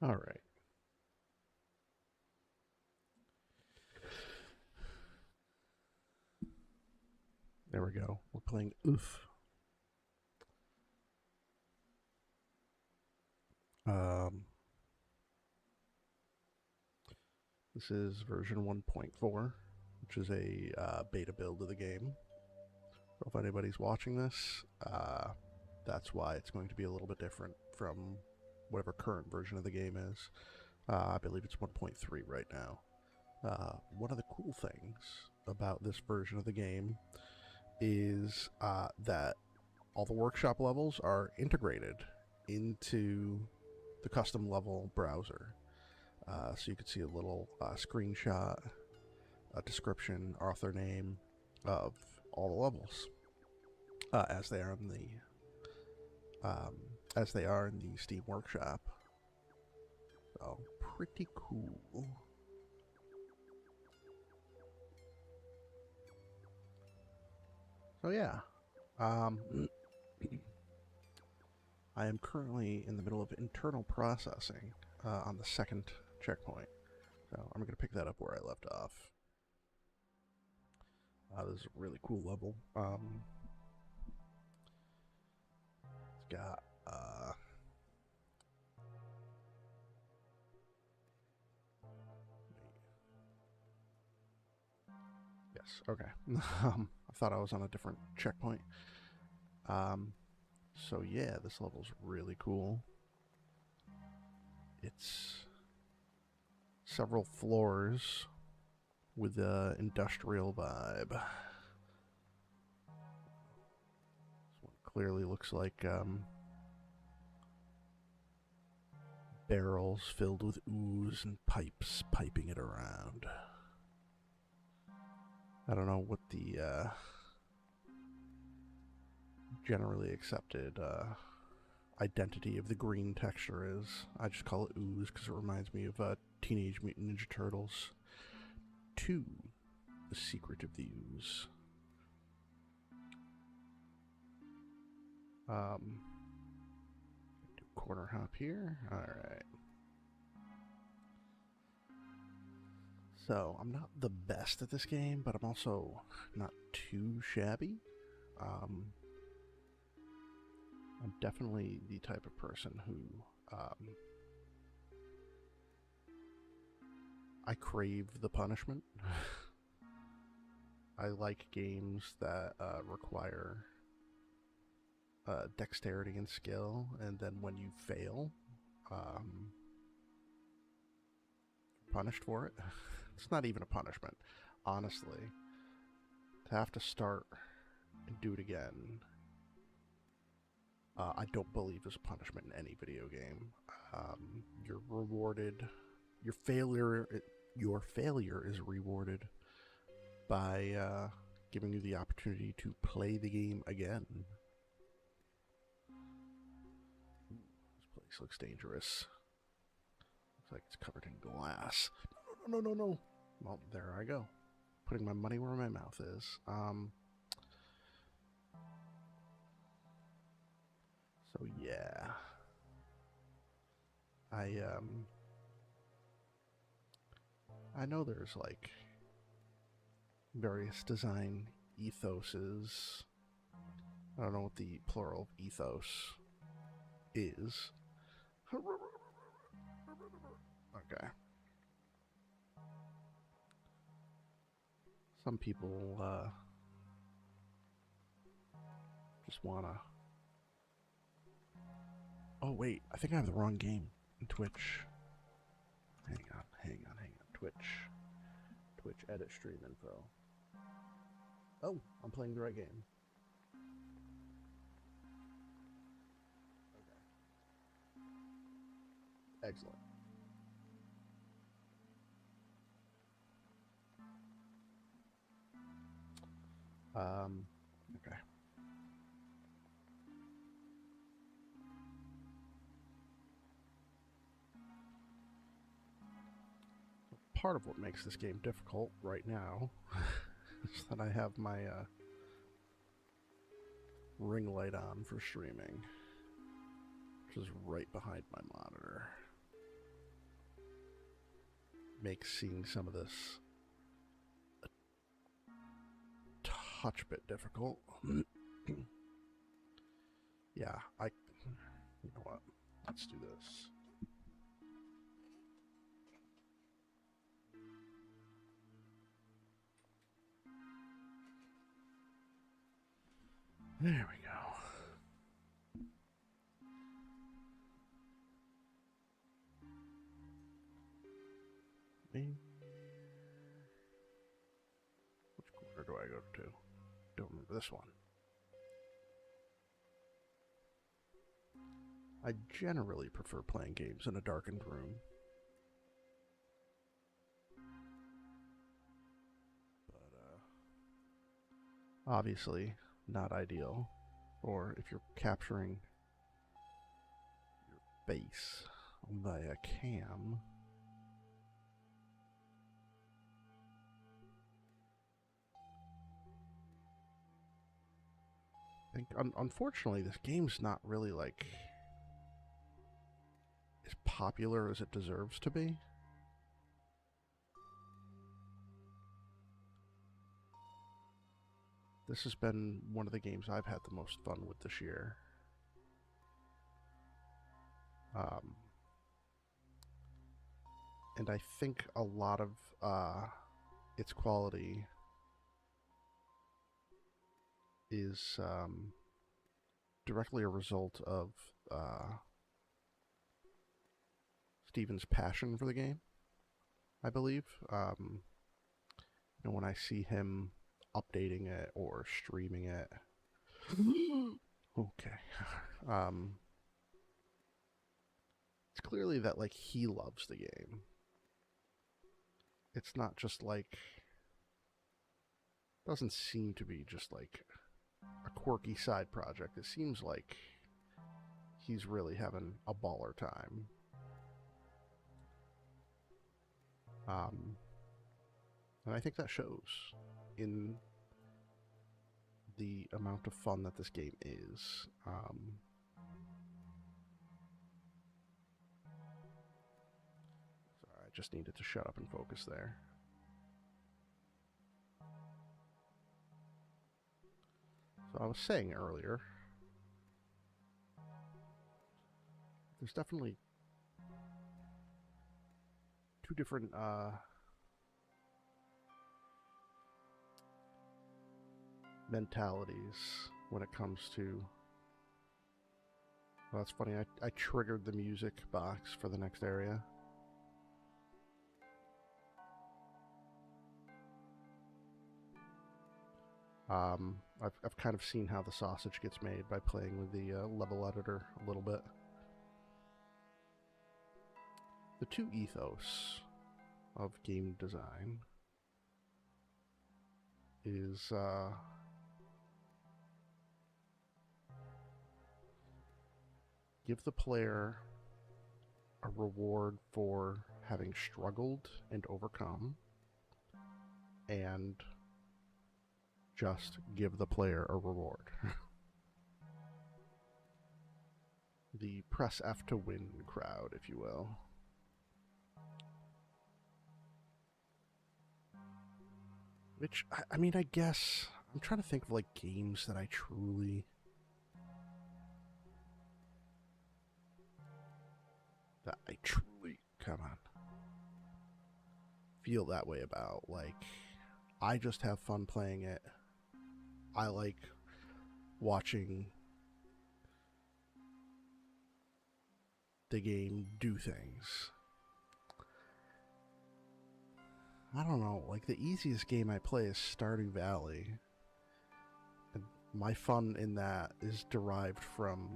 All right. There we go. We're playing Oeuf. Um, this is version 1.4, which is a beta build of the game. So if anybody's watching this, that's why it's going to be a little bit different from whatever current version of the game is. I believe it's 1.3 right now. One of the cool things about this version of the game is that all the workshop levels are integrated into the custom level browser. So you can see a little screenshot, a description, author name of all the levels as they are in the Steam Workshop. So pretty cool. So yeah, um, I am currently in the middle of internal processing on the second checkpoint. So I'm going to pick that up where I left off. This is a really cool level. It's got yes, okay. I thought I was on a different checkpoint. Um, so yeah, this level's really cool. It's several floors with an industrial vibe. This one clearly looks like barrels filled with ooze and pipes piping it around. I don't know what the generally accepted identity of the green texture is. I just call it ooze because it reminds me of Teenage Mutant Ninja Turtles 2, The Secret of the Ooze. Do corner hop here. Alright. So, I'm not the best at this game, but I'm also not too shabby. Um, I'm definitely the type of person who I crave the punishment. I like games that require dexterity and skill, and then when you fail, um, punished for it. It's not even a punishment, honestly. To have to start and do it again, I don't believe is a punishment in any video game. You're rewarded. Your failure, your failure is rewarded by giving you the opportunity to play the game again. This place looks dangerous. Looks like it's covered in glass. No, no, no, no, no. Well, there I go. Putting my money where my mouth is. So yeah. I I know there's like various design ethoses. I don't know what the plural of ethos is. Okay. Some people just wanna. Oh wait, I think I have the wrong game in Twitch. Hang on, hang on, hang on. Twitch edit stream info. Oh, I'm playing the right game. Okay. Excellent. Okay. Part of what makes this game difficult right now is that I have my ring light on for streaming, which is right behind my monitor. makes seeing some of this a touch bit difficult. Yeah, you know what? Let's do this. There we go. Which quarter do I go to? Don't remember this one. I generally prefer playing games in a darkened room. But, obviously not ideal. Or if you're capturing your face via cam. I think, unfortunately, this game's not really, like, as popular as it deserves to be. This has been one of the games I've had the most fun with this year. And I think a lot of its quality is directly a result of Steven's passion for the game, I believe. You know, when I see him updating it or streaming it. Okay. It's clearly that, like, he loves the game. It's not just like, doesn't seem to be just like a quirky side project. It seems like he's really having a baller time. And I think that shows in the amount of fun that this game is. Sorry, I just needed to shut up and focus there. So I was saying earlier, there's definitely two different mentalities when it comes to... Well, that's funny, I triggered the music box for the next area. I've kind of seen how the sausage gets made by playing with the level editor a little bit. The two ethos of game design is give the player a reward for having struggled and overcome, and just give the player a reward. The press F to win crowd, if you will. Which, I mean, I guess, I'm trying to think of, like, games that I truly... come on, feel that way about. Like, I just have fun playing it. I like watching the game do things. I don't know, like, the easiest game I play is Stardew Valley. And my fun in that is derived from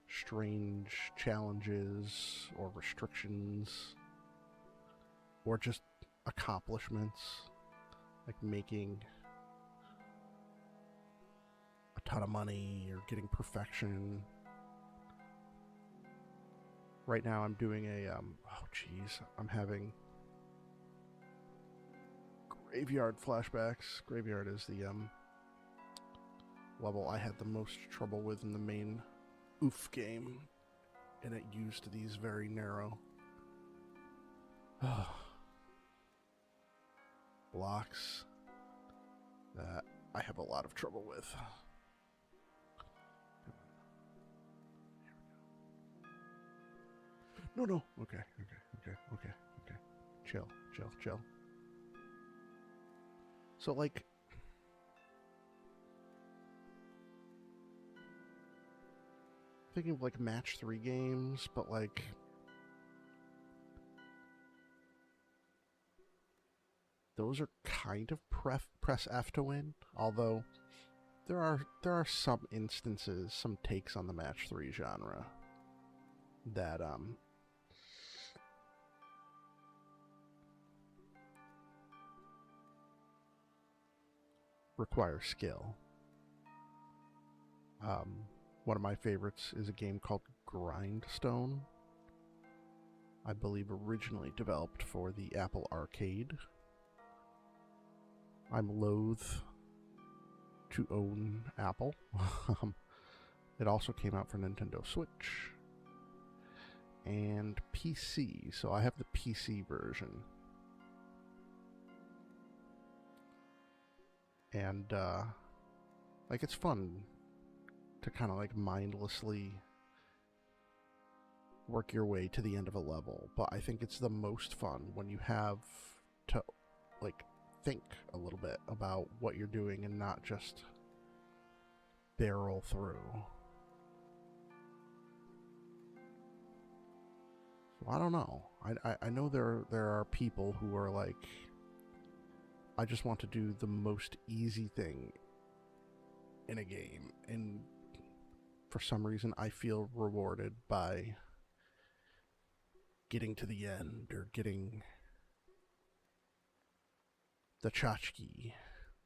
strange challenges or restrictions or just accomplishments, like making a ton of money or getting perfection. Right now I'm doing a I'm having graveyard flashbacks. Graveyard is the level I had the most trouble with in the main Oeuf game, and it used these very narrow Blocks that I have a lot of trouble with. No. Okay. Chill. So, like, thinking of, like, match 3 games, but, like, those are kind of press F to win, although there are some instances, some takes on the match 3 genre that require skill. One of my favorites is a game called Grindstone. I believe originally developed for the Apple Arcade. I'm loath to own Apple. It also came out for Nintendo Switch and PC, so I have the PC version. And, like, it's fun to kind of, like, mindlessly work your way to the end of a level, but I think it's the most fun when you have to, like, think a little bit about what you're doing and not just barrel through. So I don't know. I know there are people who are like, I just want to do the most easy thing in a game, and for some reason I feel rewarded by getting to the end or getting the tchotchke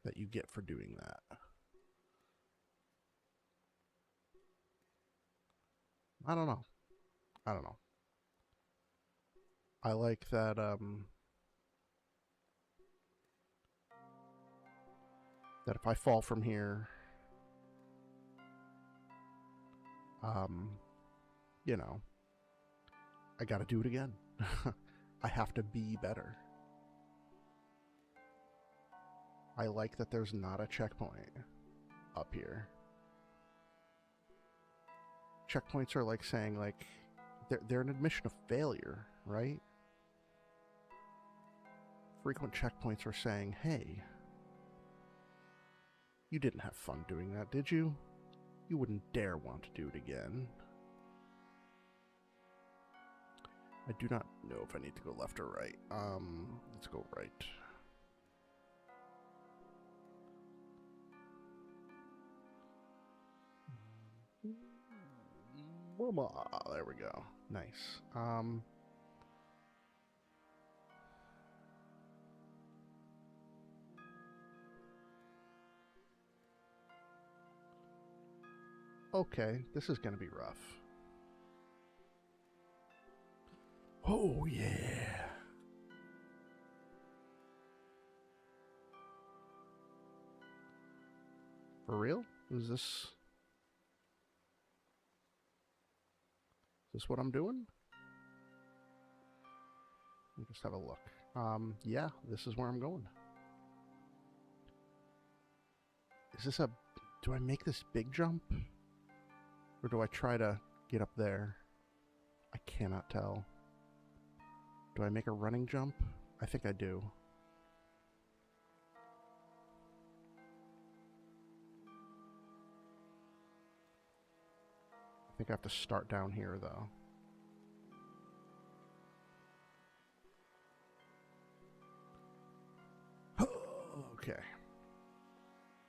that you get for doing that. I don't know. I like that that if I fall from here, you know, I gotta do it again. I have to be better. I like that there's not a checkpoint up here. Checkpoints are like saying, like, they're an admission of failure, right? Frequent checkpoints are saying, hey, you didn't have fun doing that, did you? You wouldn't dare want to do it again. I do not know if I need to go left or right. Let's go right. There we go. Nice. Okay, this is gonna be rough. Oh, yeah. For real? Is this what I'm doing? Let me just have a look. Yeah, this is where I'm going. Is this a... Do I make this big jump? Or do I try to get up there? I cannot tell. Do I make a running jump? I think I do. I think I have to start down here, though. Okay.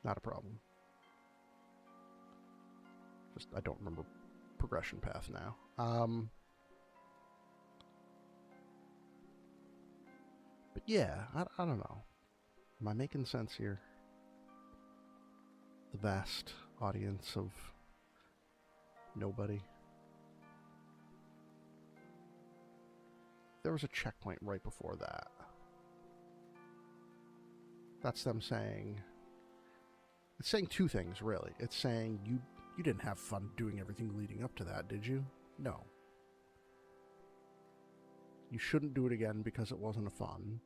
Not a problem. Just, I don't remember progression path now. But yeah, I don't know. Am I making sense here? The vast audience of nobody. There was a checkpoint right before that. That's them saying... It's saying two things, really. It's saying, you didn't have fun doing everything leading up to that, did you? No. you shouldn't do it again because it wasn't fun,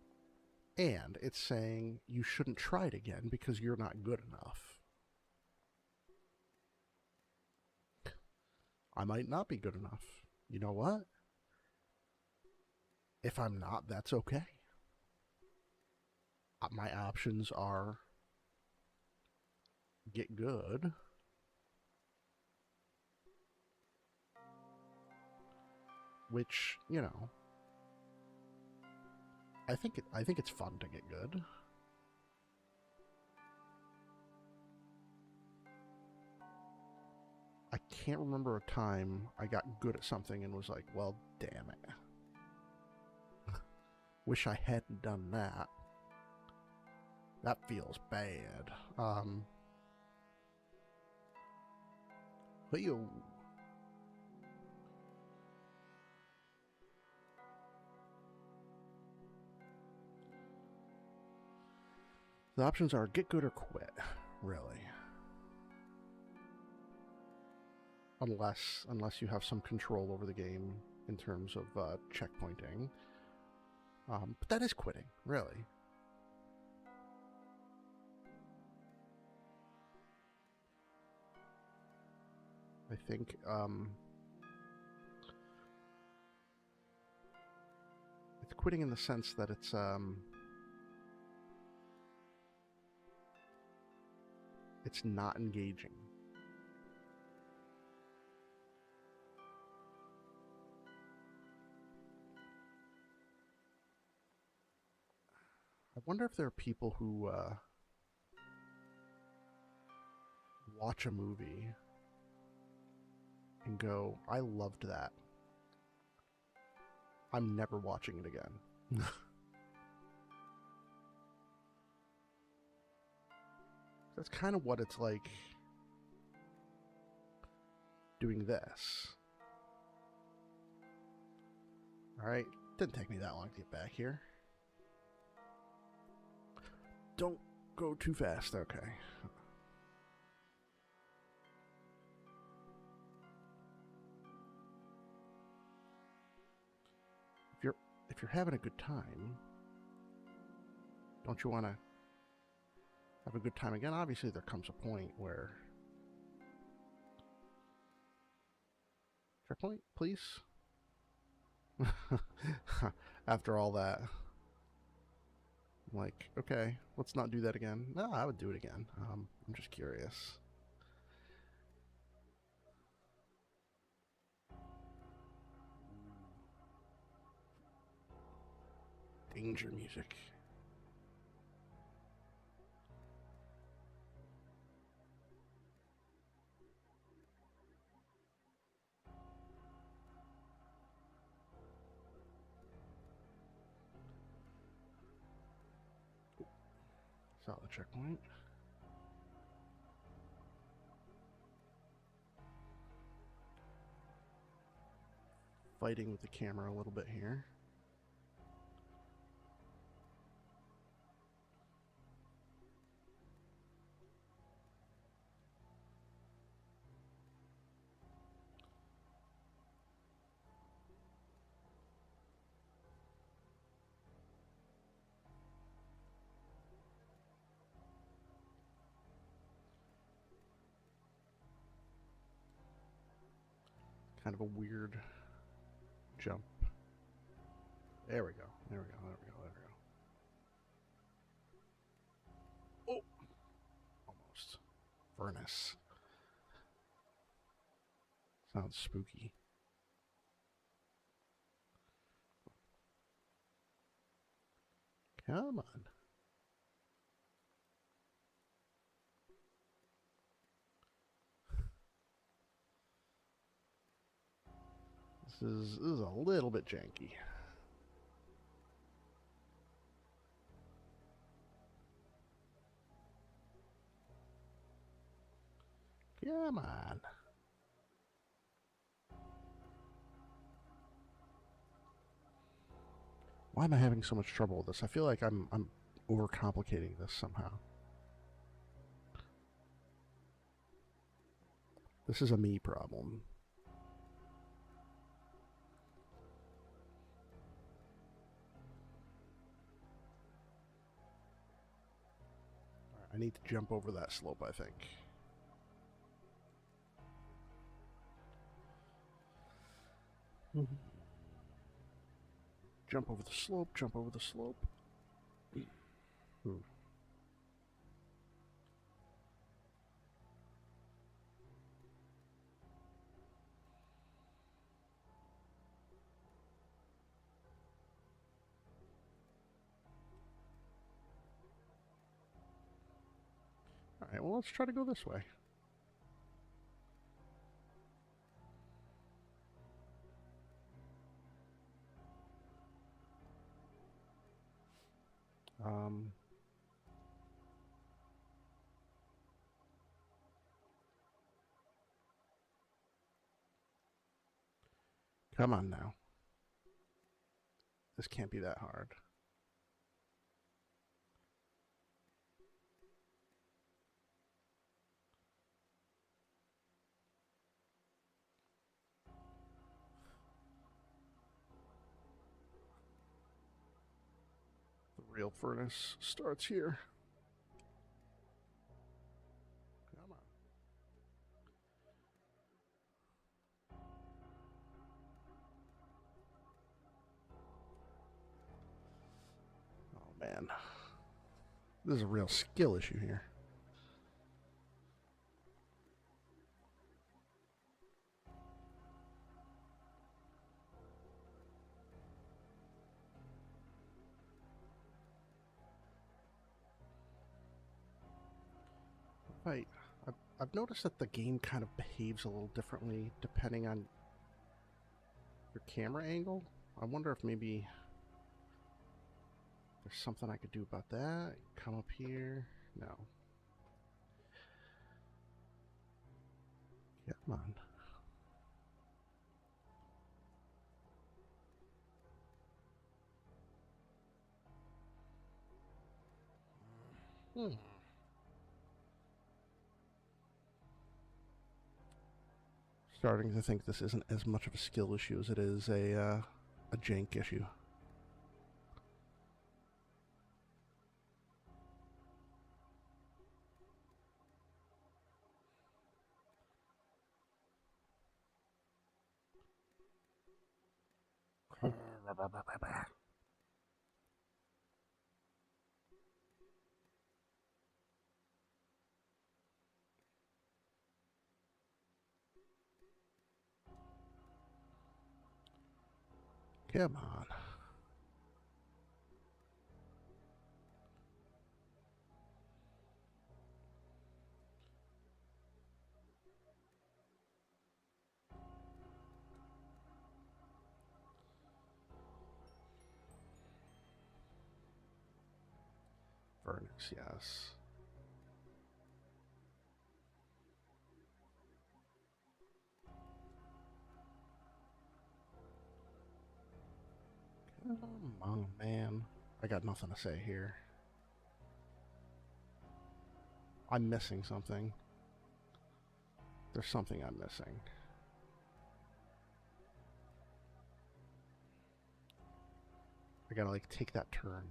and it's saying you shouldn't try it again because you're not good enough. I might not be good enough. You know what? If I'm not, that's okay. My options are get good, which, you know, I think it's fun to get good. I can't remember a time I got good at something and was like, well, damn it. Wish I hadn't done that. That feels bad. But you... The options are get good or quit, really. Unless you have some control over the game in terms of checkpointing. But that is quitting, really. I think it's quitting in the sense that it's not engaging. I wonder if there are people who watch a movie and go, I loved that. I'm never watching it again. That's kind of what it's like doing this. Alright, didn't take me that long to get back here. Don't go too fast, okay. If you're having a good time, don't you want to have a good time again? Obviously, there comes a point where... Checkpoint, please? After all that. I'm like, okay, let's not do that again. No, I would do it again. I'm just curious. Danger music. Solid checkpoint. Fighting with the camera a little bit here. Kind of a weird jump. There we go. There we go. There we go. There we go. Oh! Almost. Furnace. Sounds spooky. Come on. This is a little bit janky. Come on. Why am I having so much trouble with this? I feel like I'm overcomplicating this somehow. This is a me problem. I need to jump over that slope, I think. Jump over the slope, jump over the slope. Alright, well, let's try to go this way. Come on now. This can't be that hard. The real furnace starts here. Come on. Oh, man. This is a real skill issue here. Right. I've noticed that the game kind of behaves a little differently depending on your camera angle. I wonder if maybe there's something I could do about that. Come up here. No. Come on. Starting to think this isn't as much of a skill issue as it is a jank issue. Come on. Furnace, yes. Come on, man. I got nothing to say here. I'm missing something. There's something I'm missing. I gotta, like, take that turn.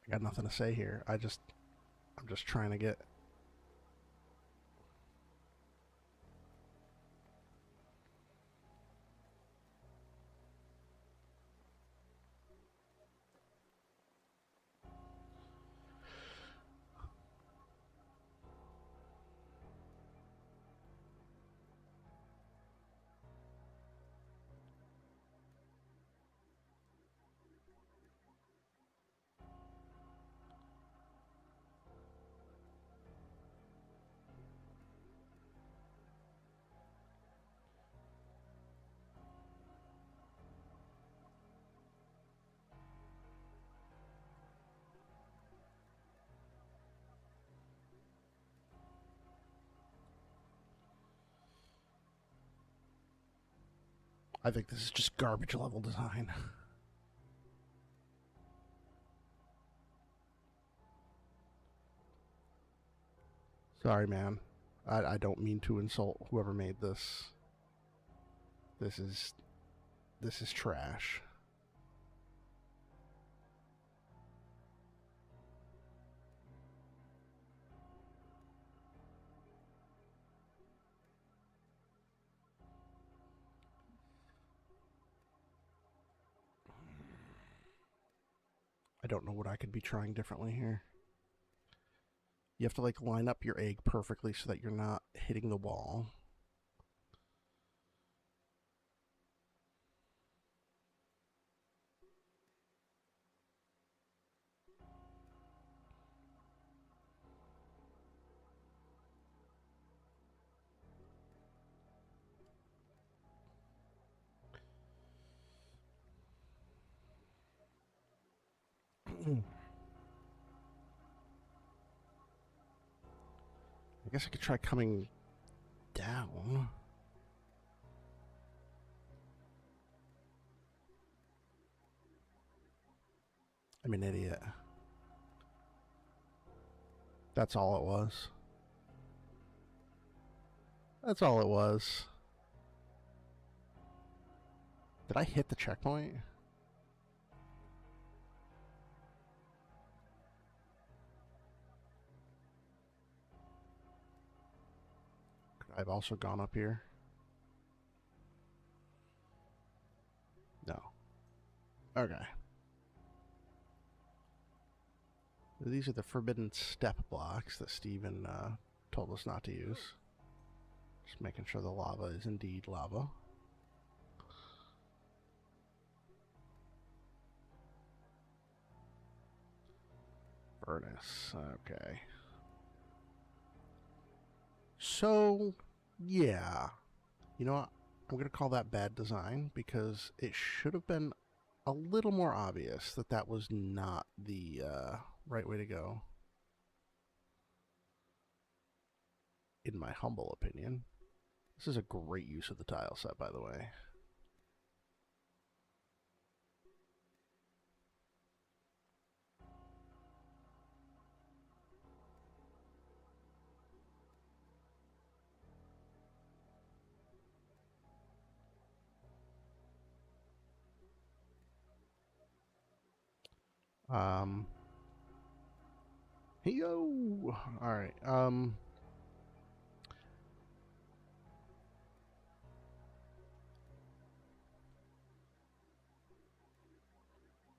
I got nothing to say here. I'm just trying to get... I think this is just garbage level design. Sorry, man. I don't mean to insult whoever made this. This is trash. I don't know what I could be trying differently here. You have to like line up your egg perfectly so that you're not hitting the wall. I guess I could try coming down. I'm an idiot. That's all it was. That's all it was. Did I hit the checkpoint? I've also gone up here. No. Okay. These are the forbidden step blocks that Steven told us not to use. Just making sure the lava is indeed lava. Furnace. Okay. So, yeah. You know what? I'm going to call that bad design because it should have been a little more obvious that that was not the right way to go. In my humble opinion. This is a great use of the tile set, by the way. Yo! Alright,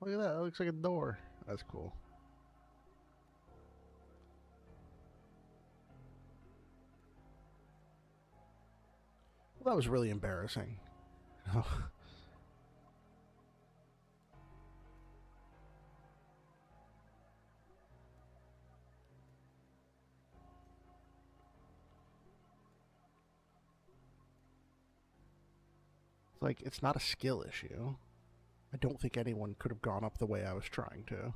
look at that, that looks like a door. That's cool. Well, that was really embarrassing. It's like, it's not a skill issue. I don't think anyone could have gone up the way I was trying to.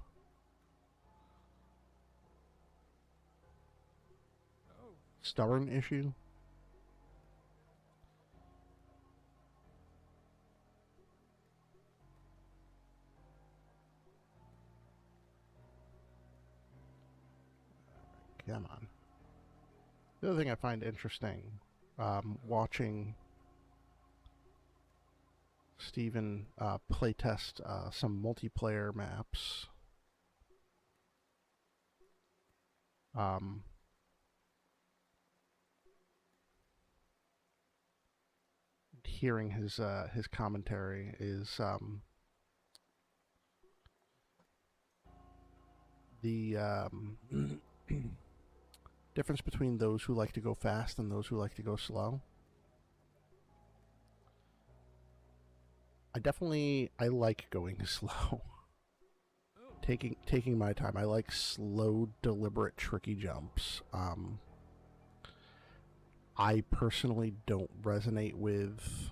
Stubborn issue? Come on. The other thing I find interesting, watching Steven playtest some multiplayer maps. Hearing his commentary is the difference between those who like to go fast and those who like to go slow. I like going slow. Taking my time. I like slow, deliberate, tricky jumps. I personally don't resonate with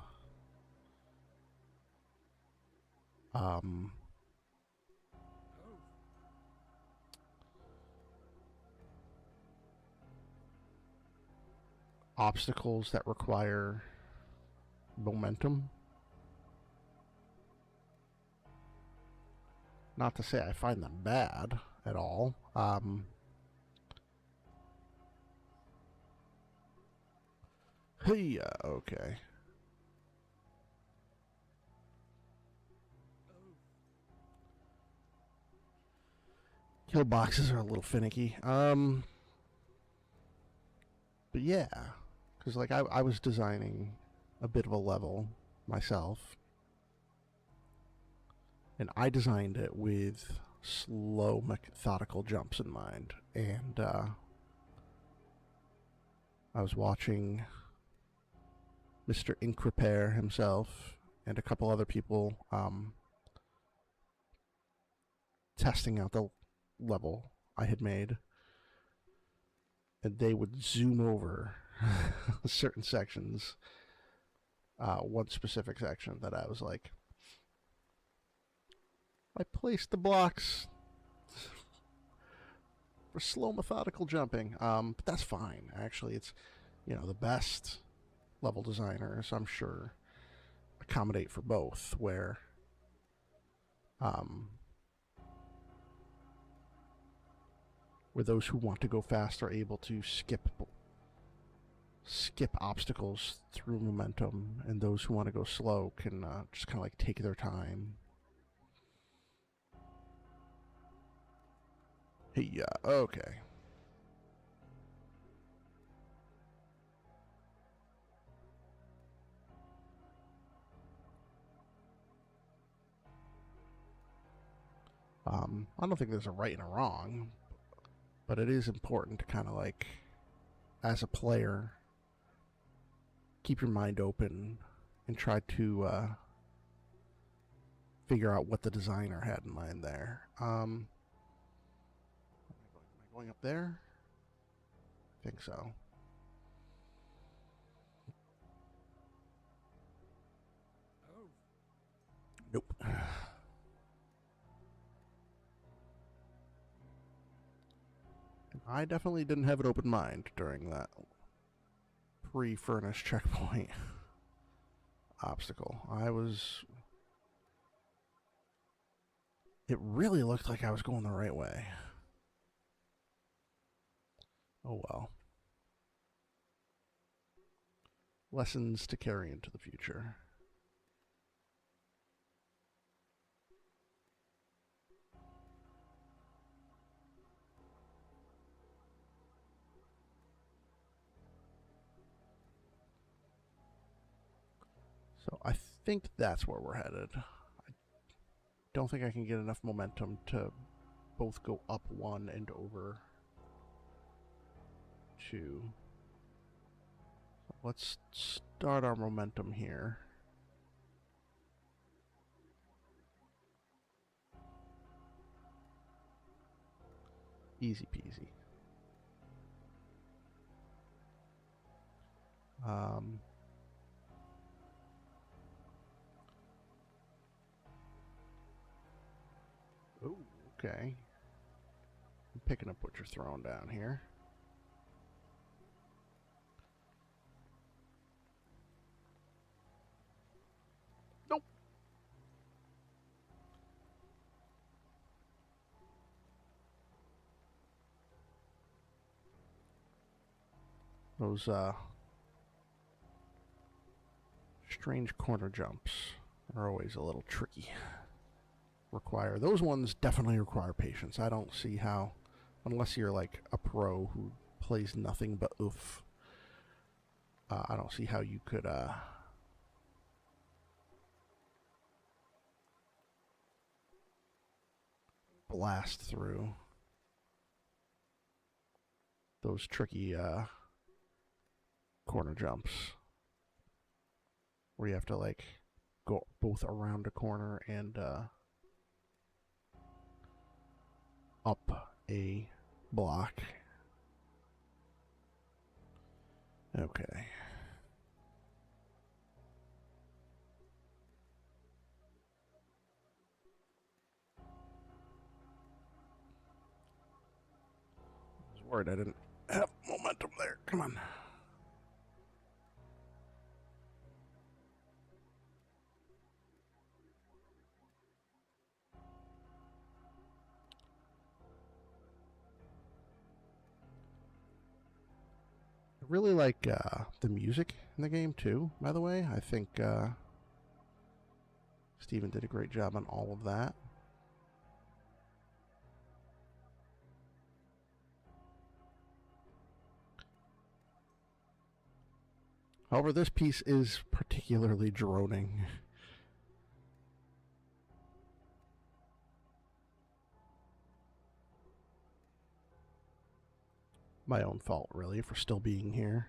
obstacles that require momentum. Not to say I find them bad at all. Hey, okay. Kill boxes are a little finicky. But yeah, because like I was designing a bit of a level myself, and I designed it with slow methodical jumps in mind. And I was watching Mr. Increpare himself and a couple other people testing out the level I had made, and they would zoom over certain sections. One specific section that I was like, I placed the blocks for slow methodical jumping. But that's fine. Actually, it's, you know, the best level designers, I'm sure, accommodate for both, where those who want to go fast are able to skip obstacles through momentum, and those who want to go slow can just kind of like take their time. Hey, yeah, okay. I don't think there's a right and a wrong, but it is important to kind of like, as a player, keep your mind open and try to figure out what the designer had in mind there. Am I going up there? I think so. Nope. I definitely didn't have an open mind during that pre-furnished checkpoint obstacle. It really looked like I was going the right way. Oh well. Lessons to carry into the future. So I think that's where we're headed. I don't think I can get enough momentum to both go up one and over two. So let's start our momentum here. Easy peasy. Oh, okay. I'm picking up what you're throwing down here. Nope. Those strange corner jumps are always a little tricky. Those ones definitely require patience. I don't see how, unless you're like a pro who plays nothing but Oeuf, I don't see how you could blast through those tricky corner jumps where you have to like go both around a corner and up a block. Okay. I was worried I didn't have momentum there. Come on. really like the music in the game too, by the way. I think Steven did a great job on all of that. However, this piece is particularly droning. My own fault, really, for still being here.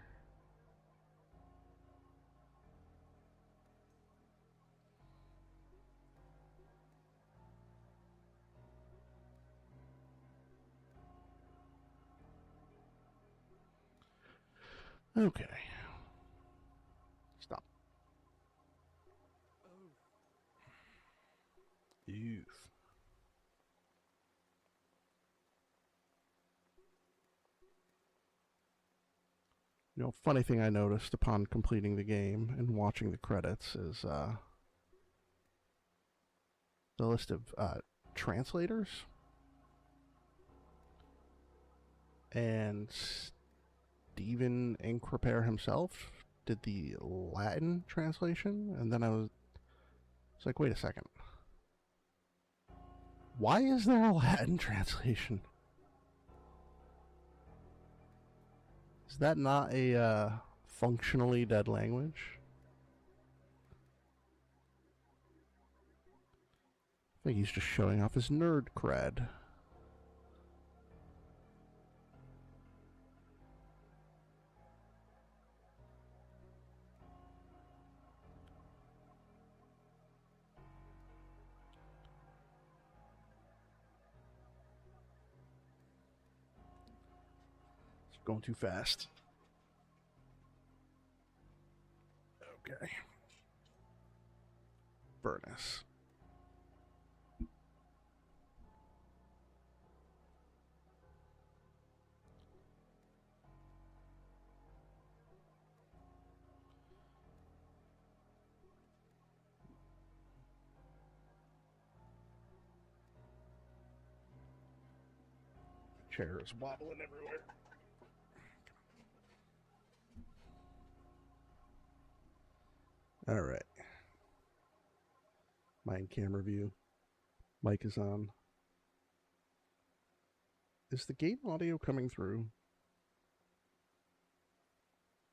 Okay. Stop. Oeuf. You know, funny thing I noticed upon completing the game and watching the credits is the list of translators. And Steven Increpare himself did the Latin translation, and then I was like, wait a second. Why is there a Latin translation? Is that not a functionally dead language? I think he's just showing off his nerd cred. It's going too fast. Okay. Furnace. Chair is wobbling everywhere. All right. Mind camera view. Mic is on. Is the game audio coming through?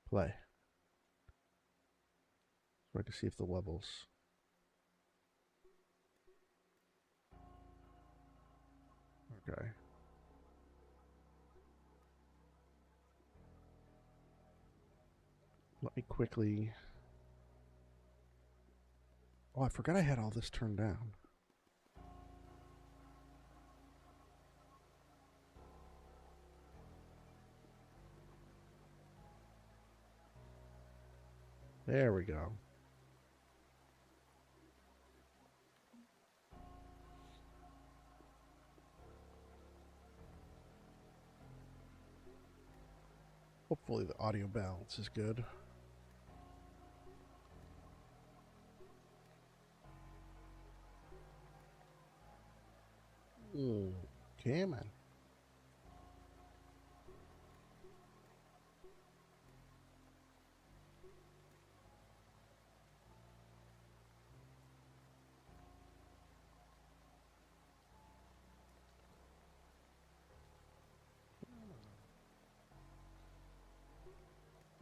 Play. Try to see if the levels. Okay. Let me quickly... Oh, I forgot I had all this turned down. There we go. Hopefully the audio balance is good. Okay, man.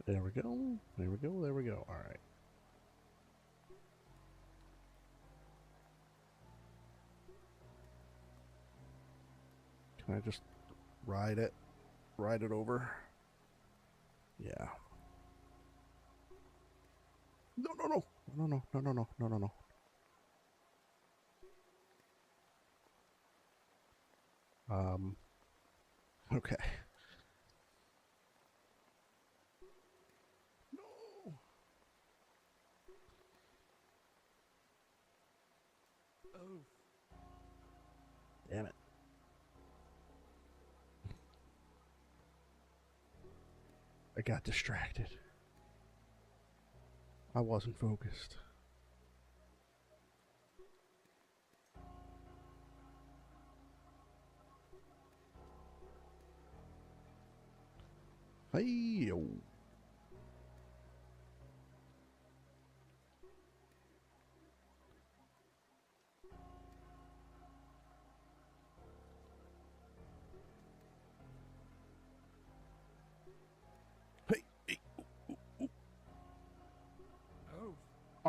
There we go. There we go. There we go. All right. Can I just ride it? Ride it over? Yeah. No, no, no. No, no, no, no, no, no, no, no. Okay. No. Oh. Damn it. I got distracted. I wasn't focused. Hey, yo.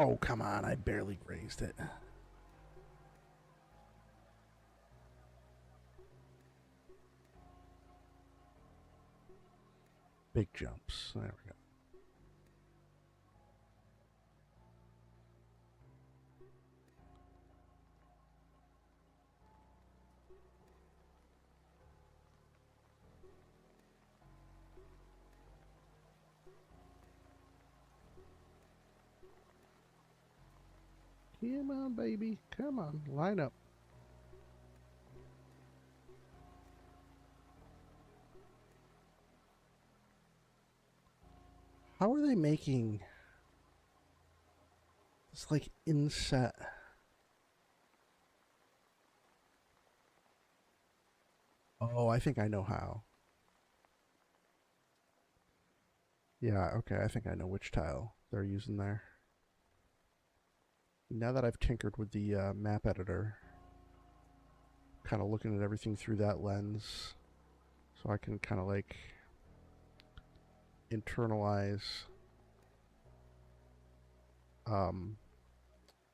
Oh, come on, I barely grazed it. Big jumps. There we go. Come on, baby. Come on. Line up. How are they making this, like, inset? Oh, I think I know how. Yeah, okay, I think I know which tile they're using there. Now that I've tinkered with the map editor, kind of looking at everything through that lens, so I can kind of like internalize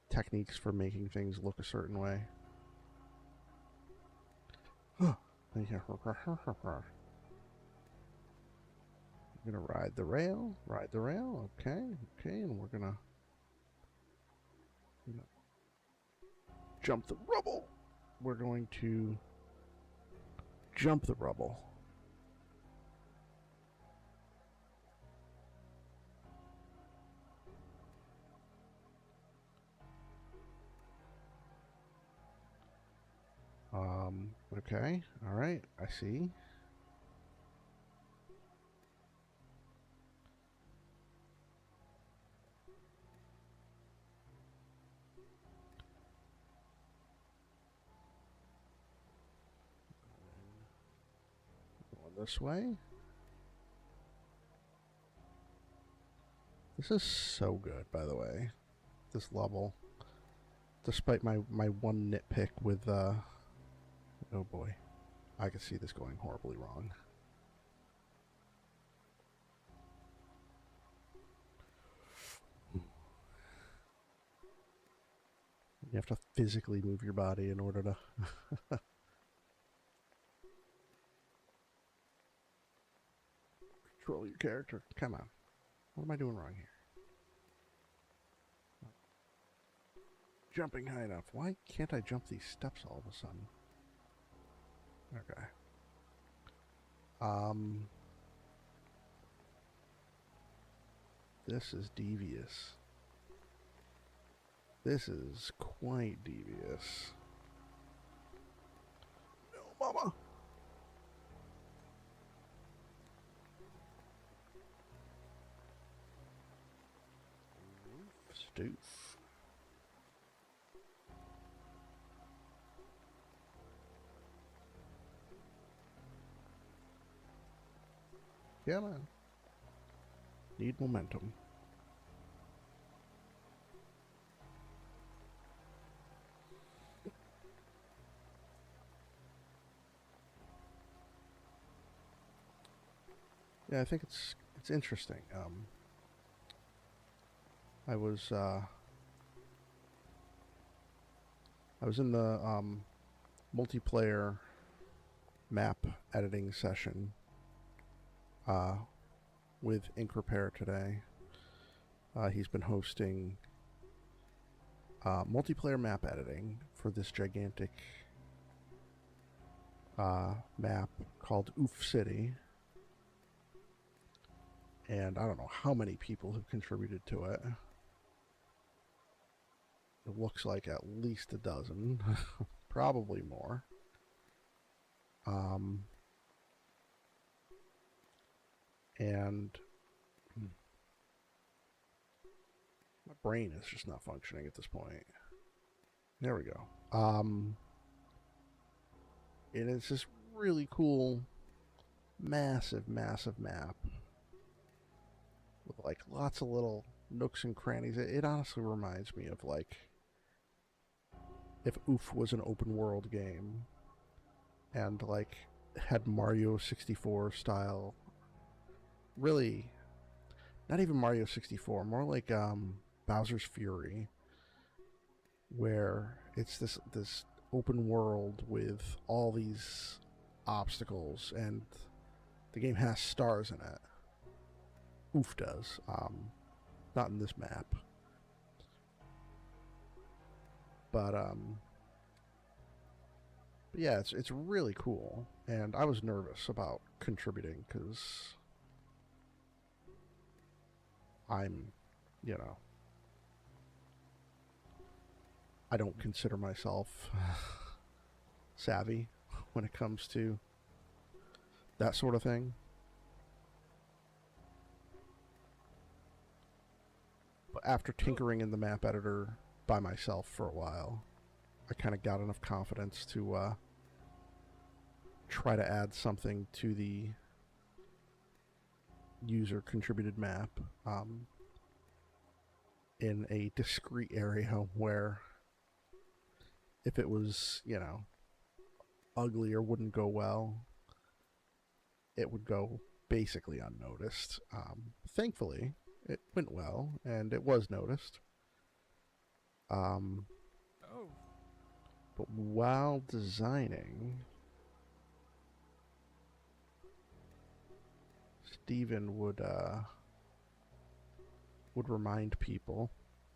techniques for making things look a certain way. I'm gonna ride the rail, okay, and we're gonna jump the rubble. We're going to jump the rubble. Okay, all right, I see. Going this way. This is so good, by the way. This level, despite my one nitpick with oh boy, I can see this going horribly wrong. You have to physically move your body in order to control your character. Come on. What am I doing wrong here? Jumping high enough. Why can't I jump these steps all of a sudden? Okay. This is devious. This is quite devious. No, mama. Stoof. Come on. Need momentum. Yeah, I think it's interesting. I was in the multiplayer map editing session with Increpare today. He's been hosting multiplayer map editing for this gigantic map called Oeuf City. And I don't know how many people have contributed to it. It looks like at least a dozen, probably more. And my brain is just not functioning at this point. There we go. And it's this really cool, massive map with like lots of little nooks and crannies. It honestly reminds me of like if Oeuf was an open world game and like had Mario 64 style. Really, not even Mario 64. More like Bowser's Fury, where it's this open world with all these obstacles, and the game has stars in it. Oeuf does. Not in this map. But yeah, it's really cool, and I was nervous about contributing because I'm, you know, I don't consider myself savvy when it comes to that sort of thing. But after tinkering in the map editor by myself for a while, I kind of got enough confidence to try to add something to the user contributed map in a discrete area where if it was, you know, ugly or wouldn't go well, it would go basically unnoticed. Thankfully, it went well, and it was noticed. But while designing, Steven would remind people,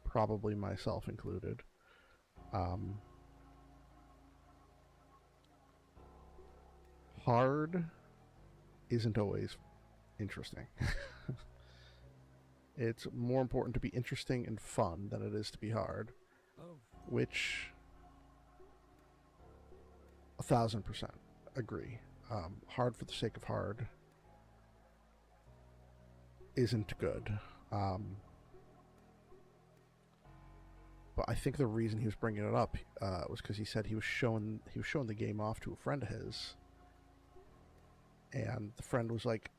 probably myself included, hard isn't always interesting. It's more important to be interesting and fun than it is to be hard, which 1,000% agree. Hard for the sake of hard isn't good. But I think the reason he was bringing it up was because he said he was showing the game off to a friend of his, and the friend was like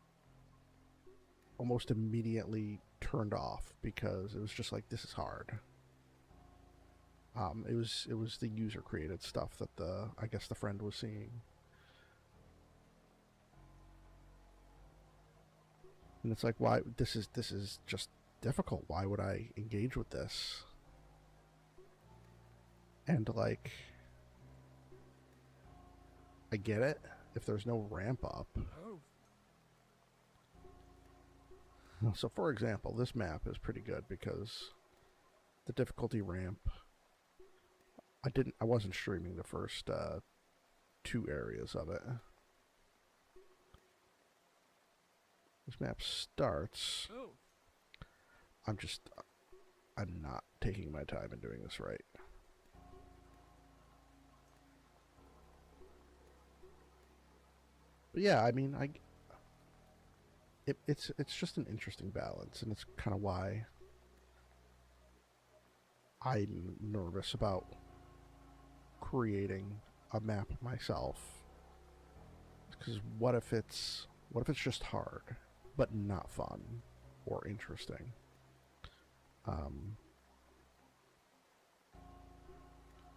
almost immediately turned off because it was just like, this is hard. It was the user created stuff that I guess the friend was seeing. And it's like, why this is just difficult. Why would I engage with this? And like, I get it if there's no ramp up. So for example, this map is pretty good because the difficulty ramp, I wasn't streaming the first 2 areas of it. This map starts. I'm not taking my time and doing this right. But yeah, I mean, it's just an interesting balance, and it's kind of why I'm nervous about creating a map myself. Because what if it's just hard, but not fun or interesting?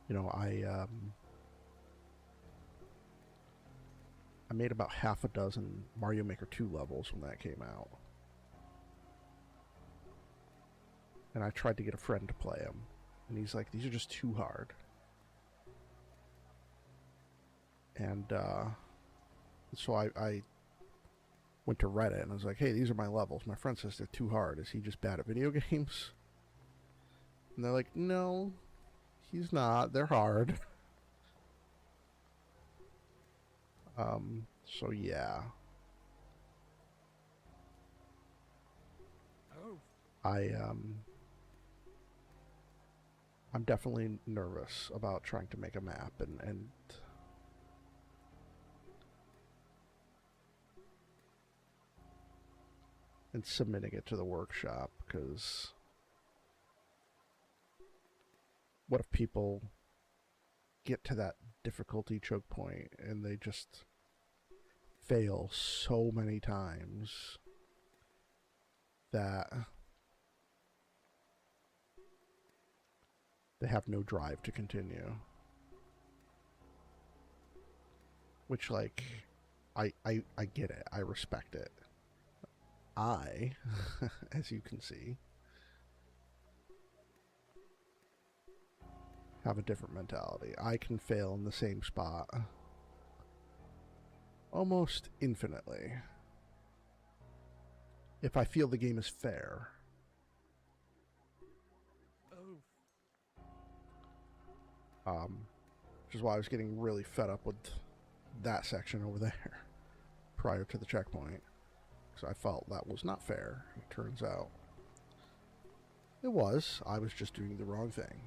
You know, I made about half a dozen Mario Maker 2 levels when that came out. And I tried to get a friend to play them. And he's like, these are just too hard. And so I went to Reddit and I was like, hey, these are my levels. My friend says they're too hard. Is he just bad at video games? And they're like, no, he's not. They're hard. So yeah. I'm definitely nervous about trying to make a map and submitting it to the workshop, because what if people get to that difficulty choke point and they just fail so many times that they have no drive to continue? Which, like, I get it. I respect it. As you can see, have a different mentality. I can fail in the same spot almost infinitely if I feel the game is fair. Oeuf. Which is why I was getting really fed up with that section over there prior to the checkpoint, because I felt that was not fair. It turns out it was. I was just doing the wrong thing.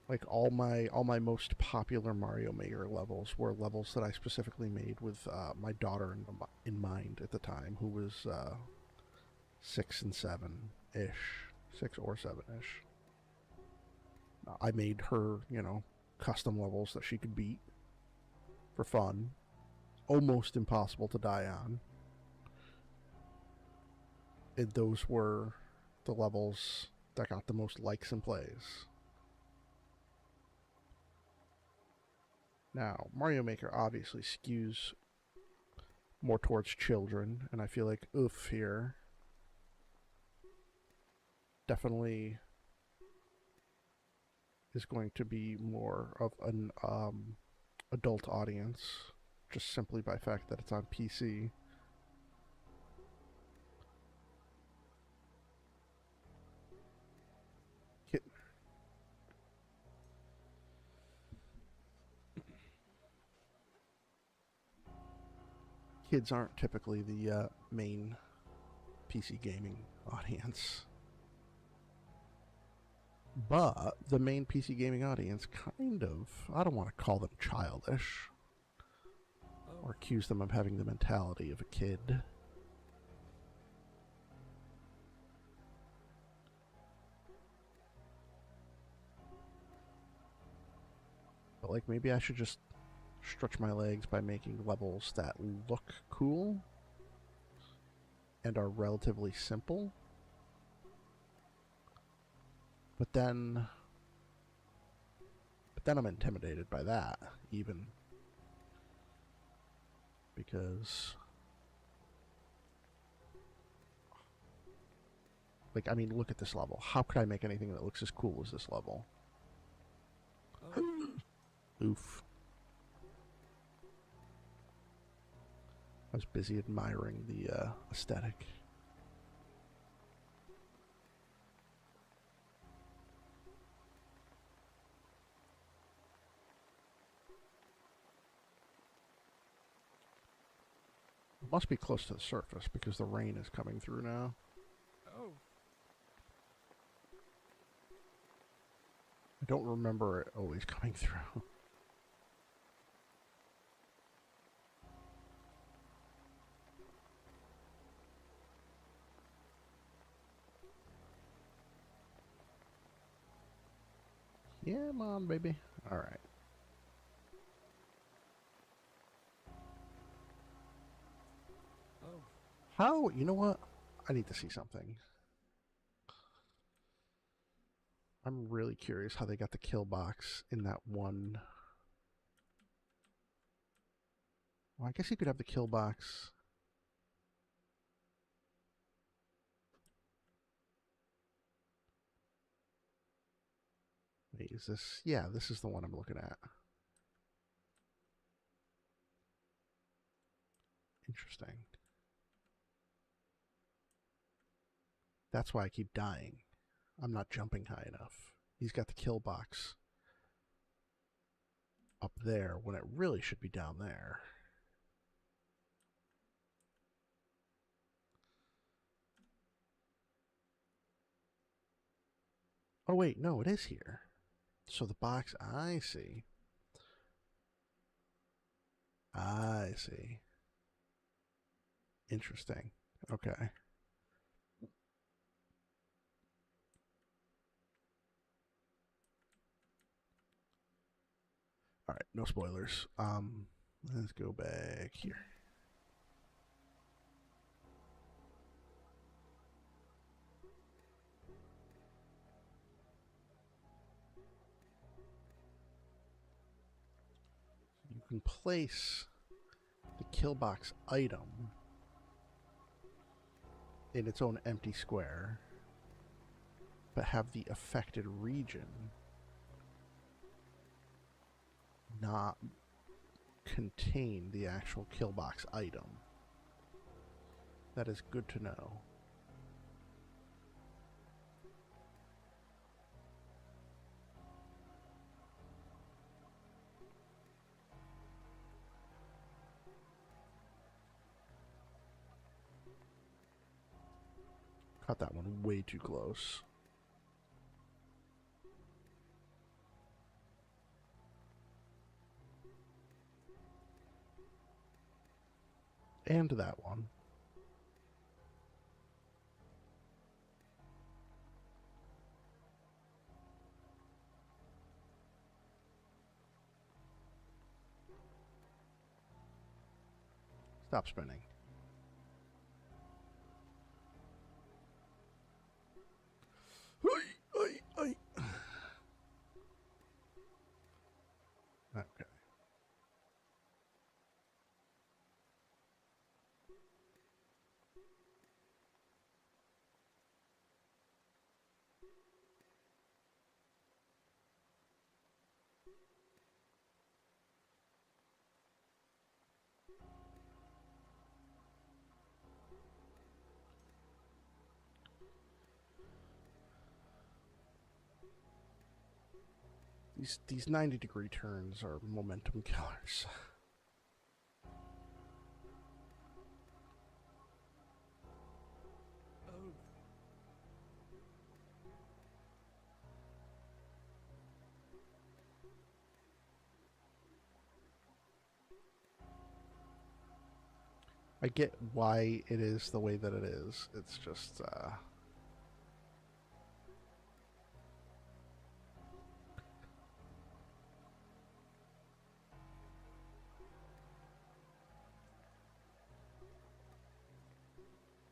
Like all my most popular Mario Maker levels were levels that I specifically made with my daughter in mind at the time, who was 6 and 7 ish, 6 or 7 ish. I made her, custom levels that she could beat for fun, almost impossible to die on. And those were the levels that got the most likes and plays. Now, Mario Maker obviously skews more towards children, and I feel like Oeuf here definitely is going to be more of an adult audience, just simply by fact that it's on PC. Kids aren't typically the main PC gaming audience. But the main PC gaming audience kind of, I don't want to call them childish or accuse them of having the mentality of a kid. But like maybe I should just stretch my legs by making levels that look cool and are relatively simple. But then I'm intimidated by that, even. Because, like, I mean, look at this level. How could I make anything that looks as cool as this level? Oof. I was busy admiring the aesthetic. It must be close to the surface because the rain is coming through now. Oh. I don't remember it always coming through. Yeah, Mom, baby. All right. Oh. How? You know what? I need to see something. I'm really curious how they got the kill box in that one. Well, I guess you could have the kill box. Wait, is this? Yeah, this is the one I'm looking at. Interesting. That's why I keep dying. I'm not jumping high enough. He's got the kill box up there when it really should be down there. Oh, wait, no, it is here. So the box, I see. I see. Interesting. Okay. All right, no spoilers. Let's go back here. You can place the kill box item in its own empty square, but have the affected region not contain the actual kill box item. That is good to know. Cut that one way too close. And that one. Stop spinning. Okay. These 90-degree turns are momentum killers. Oeuf. I get why it is the way that it is. It's just,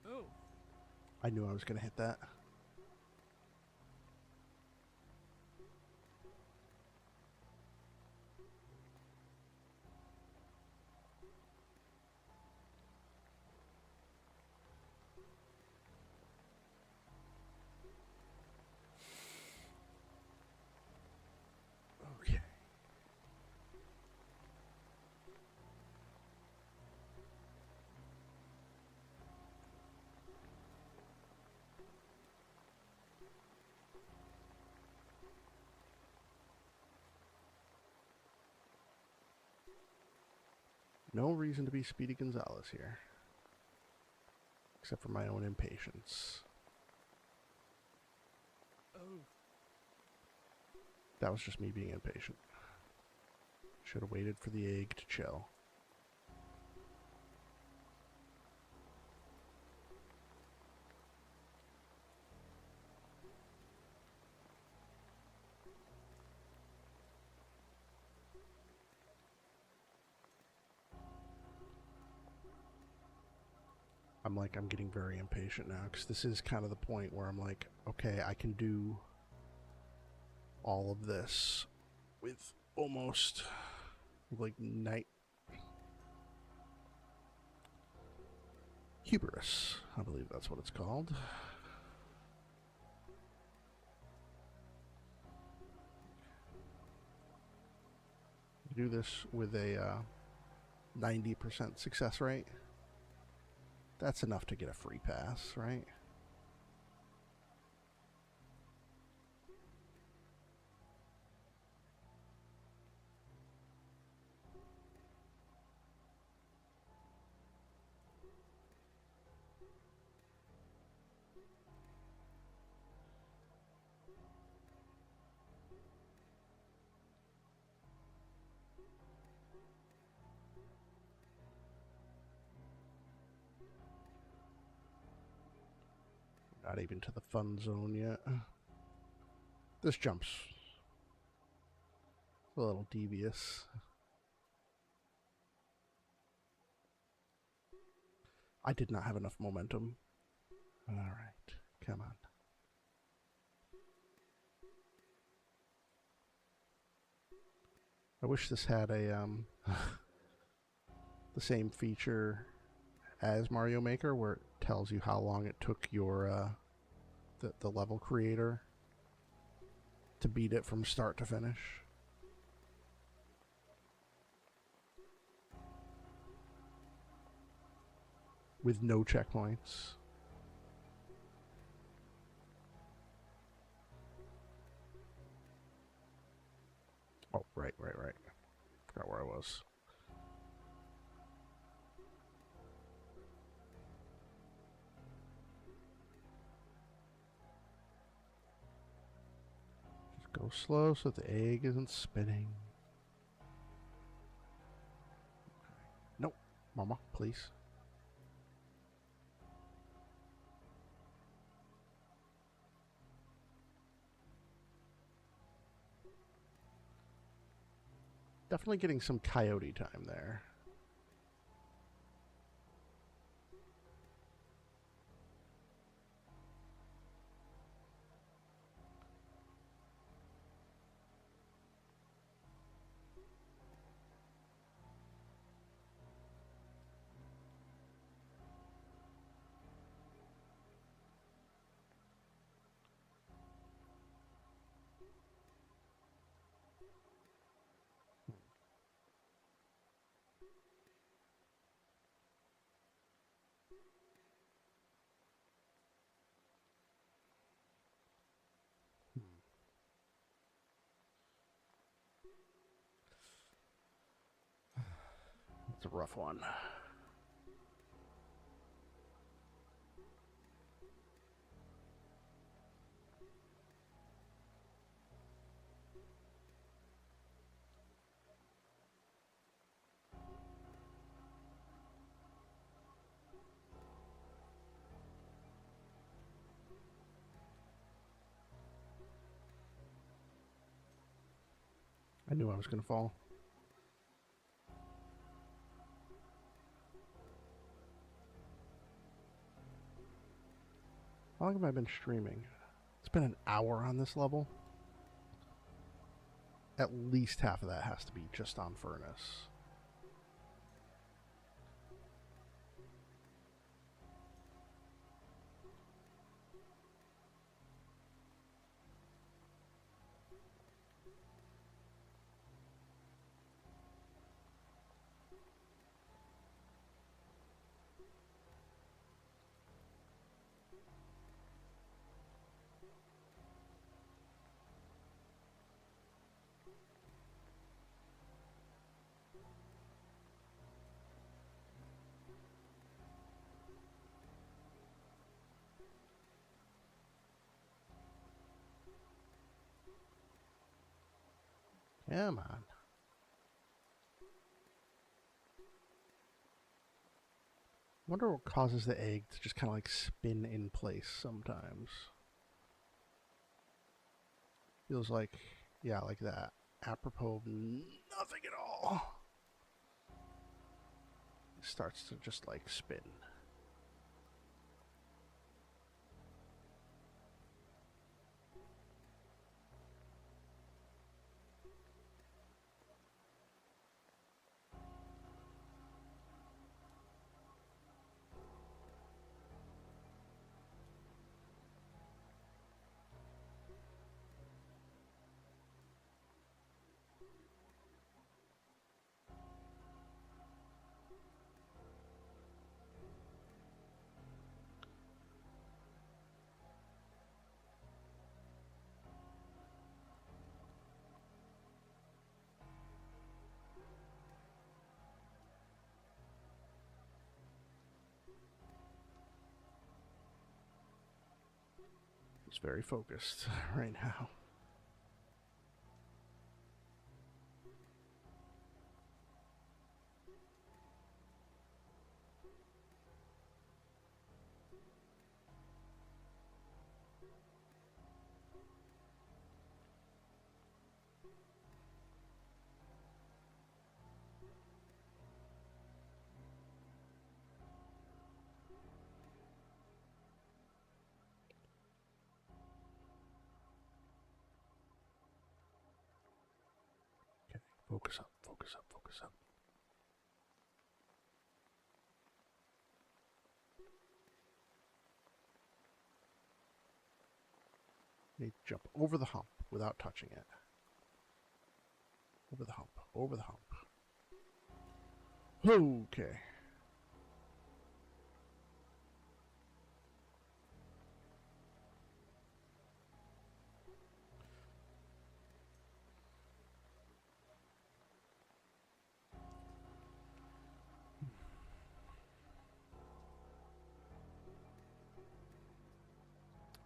Oh. I knew I was going to hit that. Okay. No reason to be Speedy Gonzalez here. Except for my own impatience. Oeuf. That was just me being impatient. Should have waited for the egg to chill. I'm getting very impatient now, because this is kind of the point where I'm like, okay, I can do all of this with almost like night hubris. I believe that's what it's called. Do this with a 90% success rate. That's enough to get a free pass, right? Not even to the fun zone yet. This jump's a little devious. I did not have enough momentum. Alright, come on. I wish this had a, the same feature as Mario Maker, where it tells you how long it took your the level creator to beat it from start to finish. With no checkpoints. Oh, right. Forgot where I was. Just go slow so the egg isn't spinning. Nope. Mama, please. Definitely getting some coyote time there. It's a rough one. I knew I was going to fall. How long have I been streaming? It's been an hour on this level. At least half of that has to be just on Furnace. Come on. Wonder what causes the egg to just kind of like spin in place sometimes. Feels like, yeah, like that. Apropos of nothing at all. It starts to just like spin. It's very focused right now. Okay, focus up, focus up, focus up. Need to jump over the hump without touching it. Over the hump. Over the hump. Okay.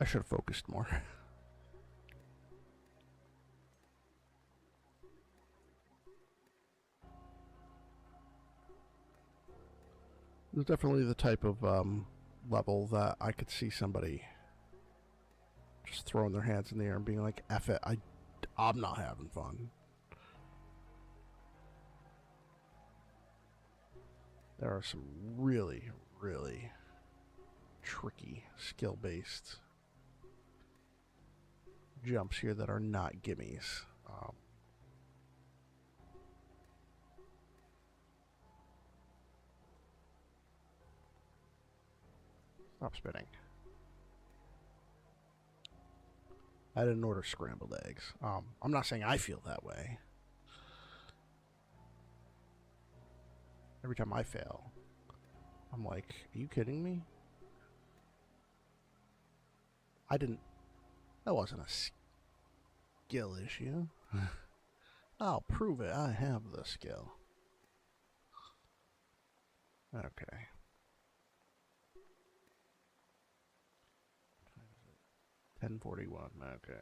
I should have focused more. It's definitely the type of level that I could see somebody just throwing their hands in the air and being like, F it, I'm not having fun. There are some really, really tricky, skill-based jumps here that are not gimmies. Stop spinning. I didn't order scrambled eggs. I'm not saying I feel that way. Every time I fail, I'm like, are you kidding me? That wasn't a skill issue. I'll prove it. I have the skill. Okay. 1041. Okay.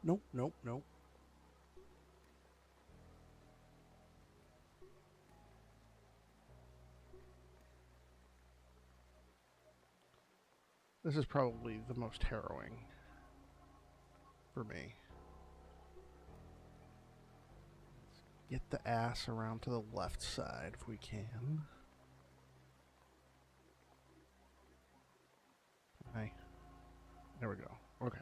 Nope, nope, nope. This is probably the most harrowing for me. Get the ass around to the left side if we can. Okay. There we go. Okay.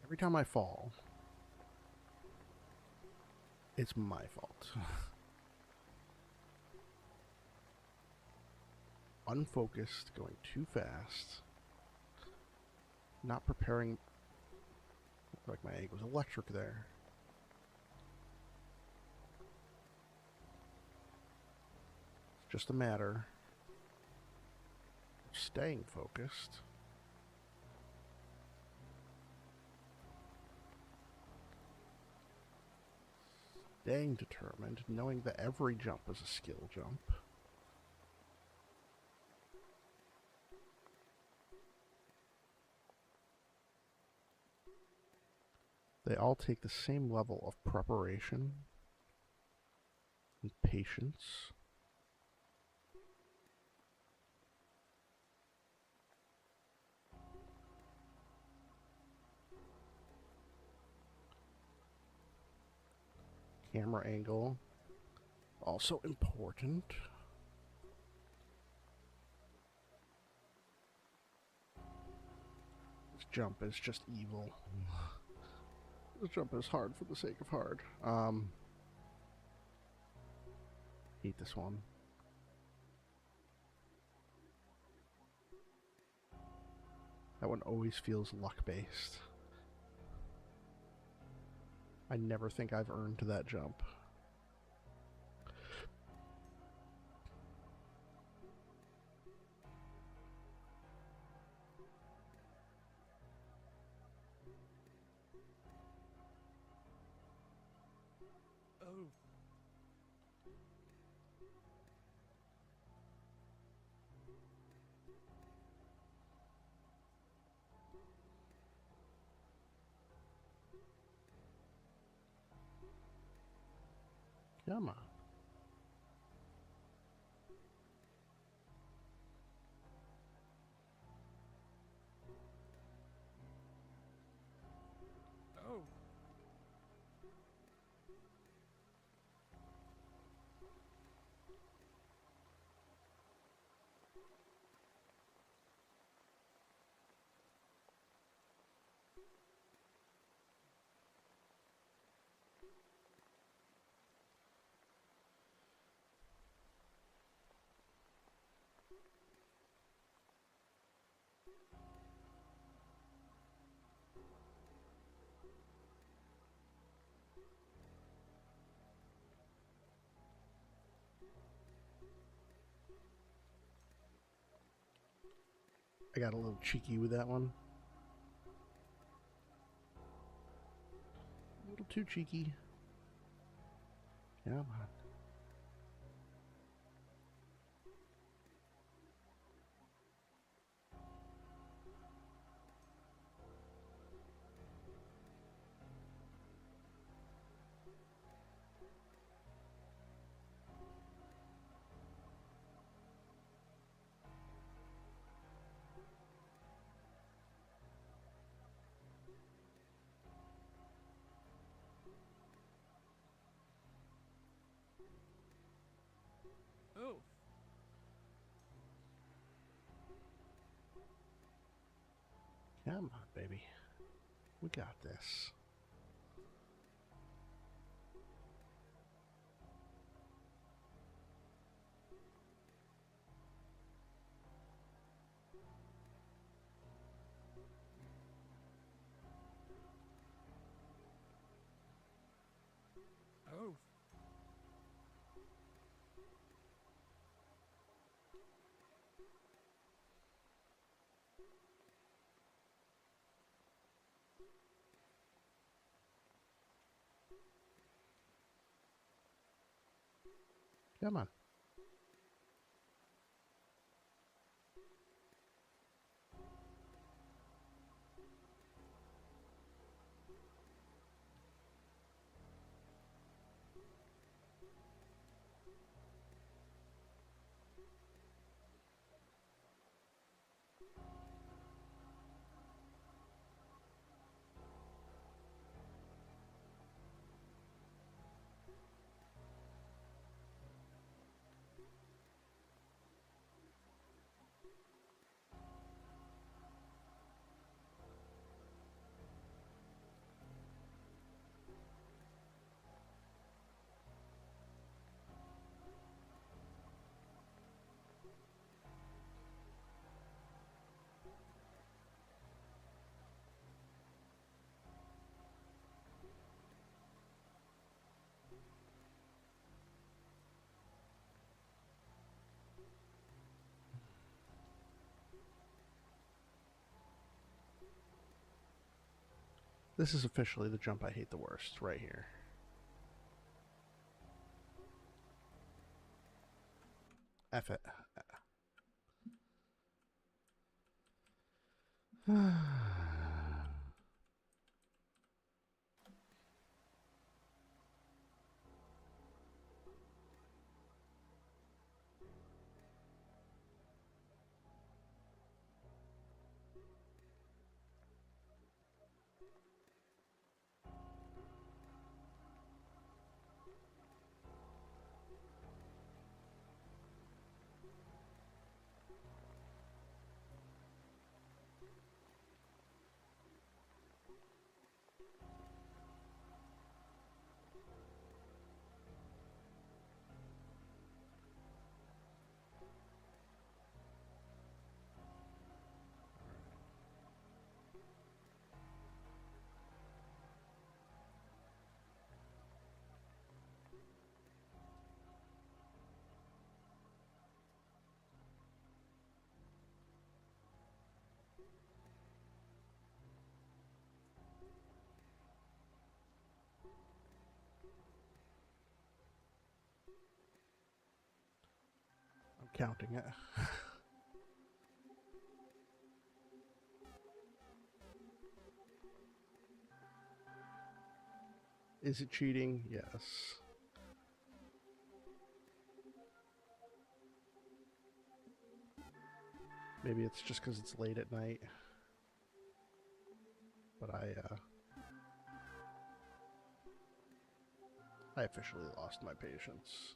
Every time I fall, it's my fault. Unfocused, going too fast, not preparing. Looked like my egg was electric there. It's just a matter of staying focused. Staying determined, knowing that every jump is a skill jump. They all take the same level of preparation and patience. Camera angle, also important. This jump is just evil. This jump is hard for the sake of hard. Hate this one. That one always feels luck-based. I never think I've earned that jump. Oh. Come on. Oh. I got a little cheeky with that one. A little too cheeky. Come on. Oeuf. Come on, baby. We got this. Oeuf. Come on. This is officially the jump I hate the worst, right here. F it. I'm counting it. Is it cheating? Yes. Maybe it's just because it's late at night. But I officially lost my patience.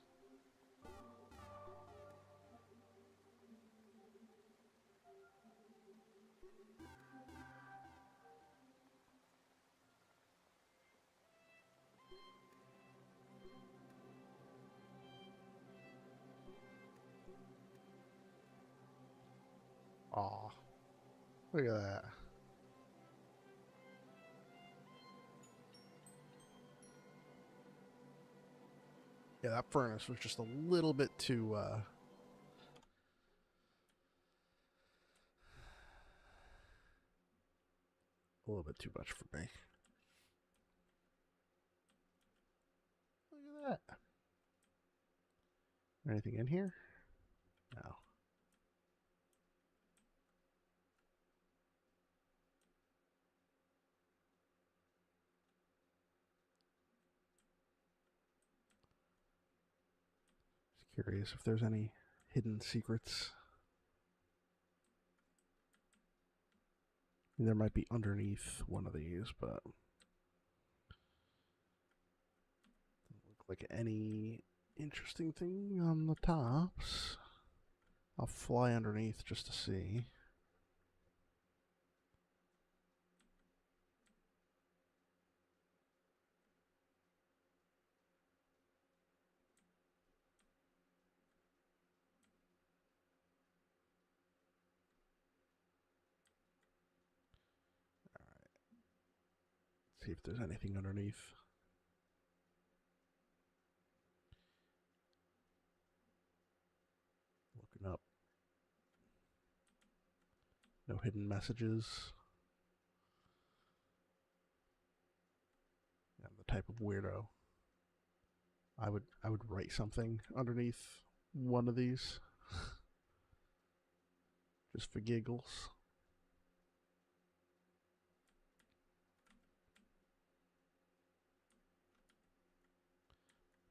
Aw. Look at that. Yeah, that furnace was just a little bit too, a little bit too much for me. Look at that. Anything in here? No. Just curious if there's any hidden secrets. There might be underneath one of these, but doesn't look like any interesting thing on the tops. I'll fly underneath just to see. See if there's anything underneath. Looking up. No hidden messages. I'm the type of weirdo. I would write something underneath one of these. Just for giggles.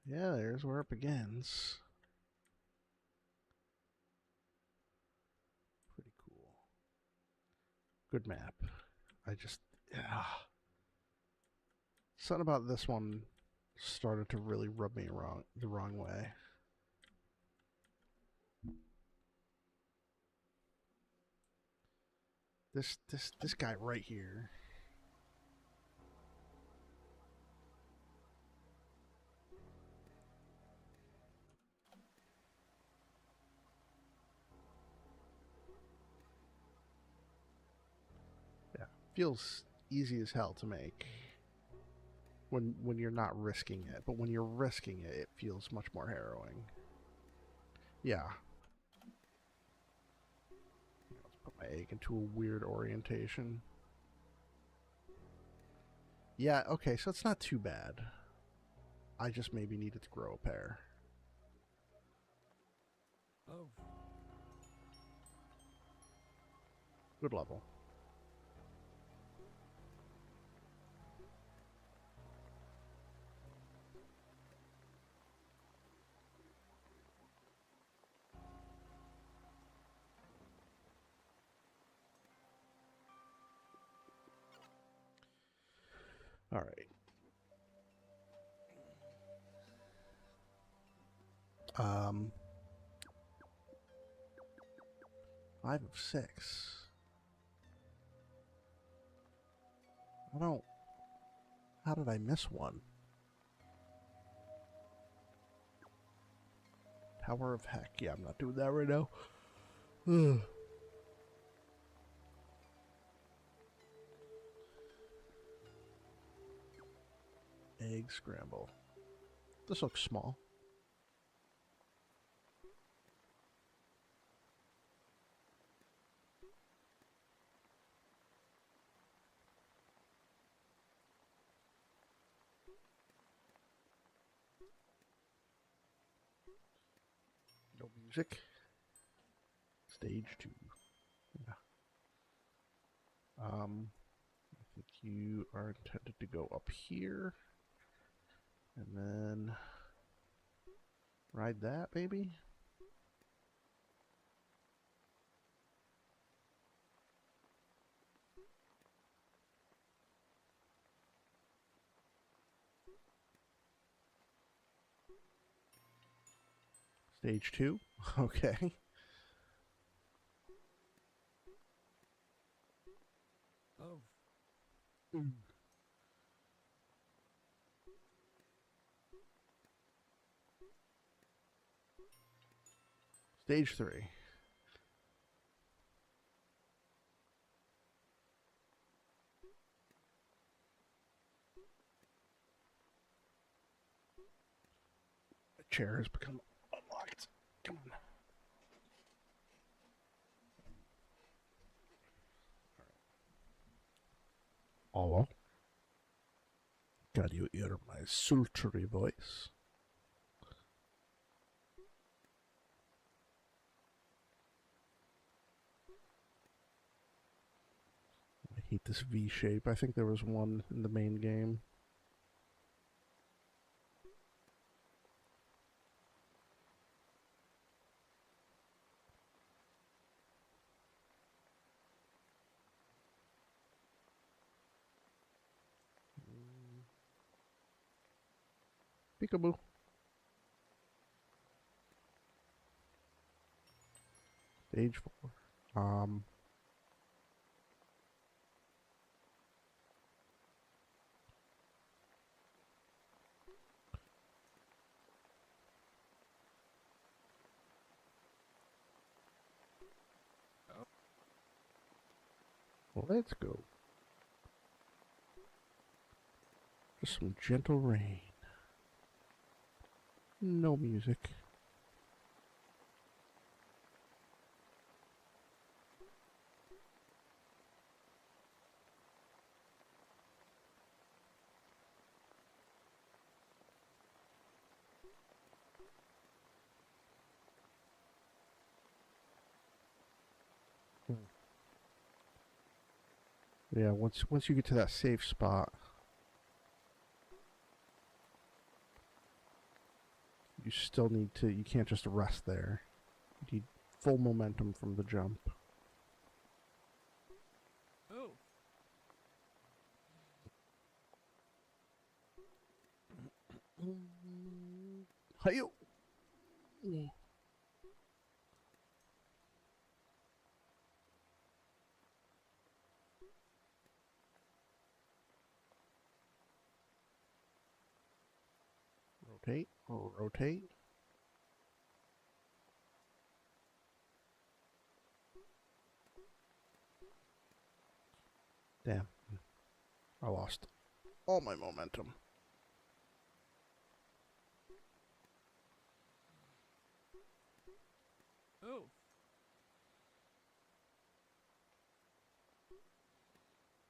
Yeah, there's where it begins. Pretty cool. Good map. I just, yeah. Something about this one started to really rub me the wrong way. This guy right here. Yeah, feels easy as hell to make when you're not risking it, but when you're risking it, it feels much more harrowing. Yeah. Let's put my egg into a weird orientation. Yeah, okay, so it's not too bad. I just maybe needed to grow a pair. Oh. Good level. All right. 5 of 6. I don't. How did I miss one? Tower of Heck. Yeah, I'm not doing that right now. Egg scramble. This looks small. No music. Stage 2. Yeah. I think you are intended to go up here. And then ride that, maybe? Stage 2? Okay. Oh. Stage 3. chair has become unlocked. Come on. Hello. Can you hear my sultry voice? I hate this V shape. I think there was one in the main game. Peekaboo. Stage 4. Oh. Let's go. Just some gentle rain. No music. Yeah, once you get to that safe spot, you still need to. You can't just rest there. You need full momentum from the jump. Oh. Hi-yo! Rotate, rotate. Damn. I lost all my momentum. Oh.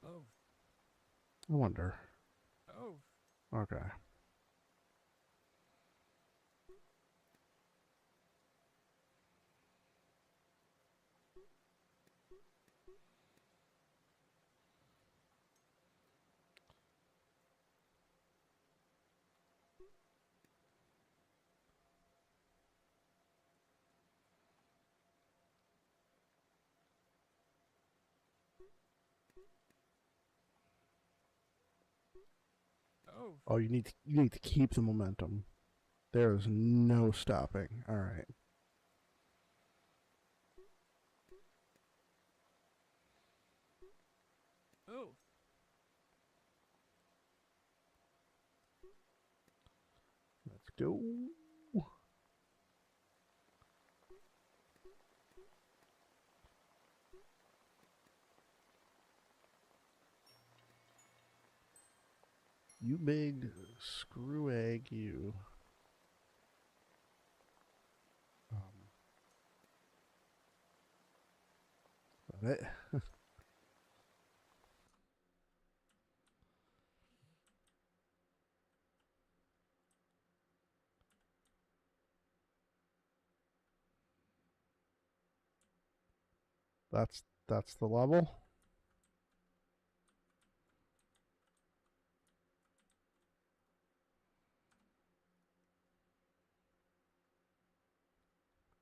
Oh. I wonder. Oh. Okay. Oh. Oh, you need to keep the momentum. There is no stopping. All right. Oh. Let's go. You big screw egg, you. That it? That's the level.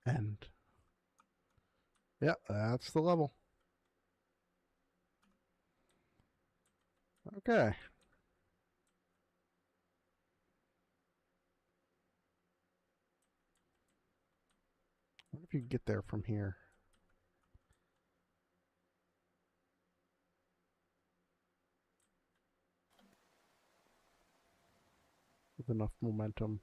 And yeah, that's the level. Okay. What if you get there from here with enough momentum?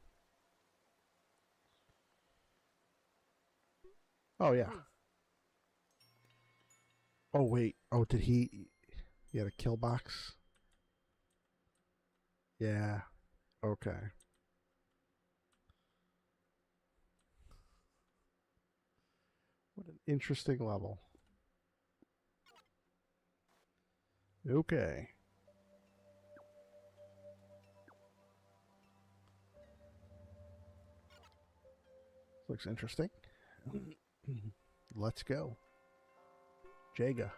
Oh yeah. Oh. Oh wait. Oh, did he? He had a kill box. Yeah. Okay. an interesting level. Okay. Looks interesting. Let's go. Jaga.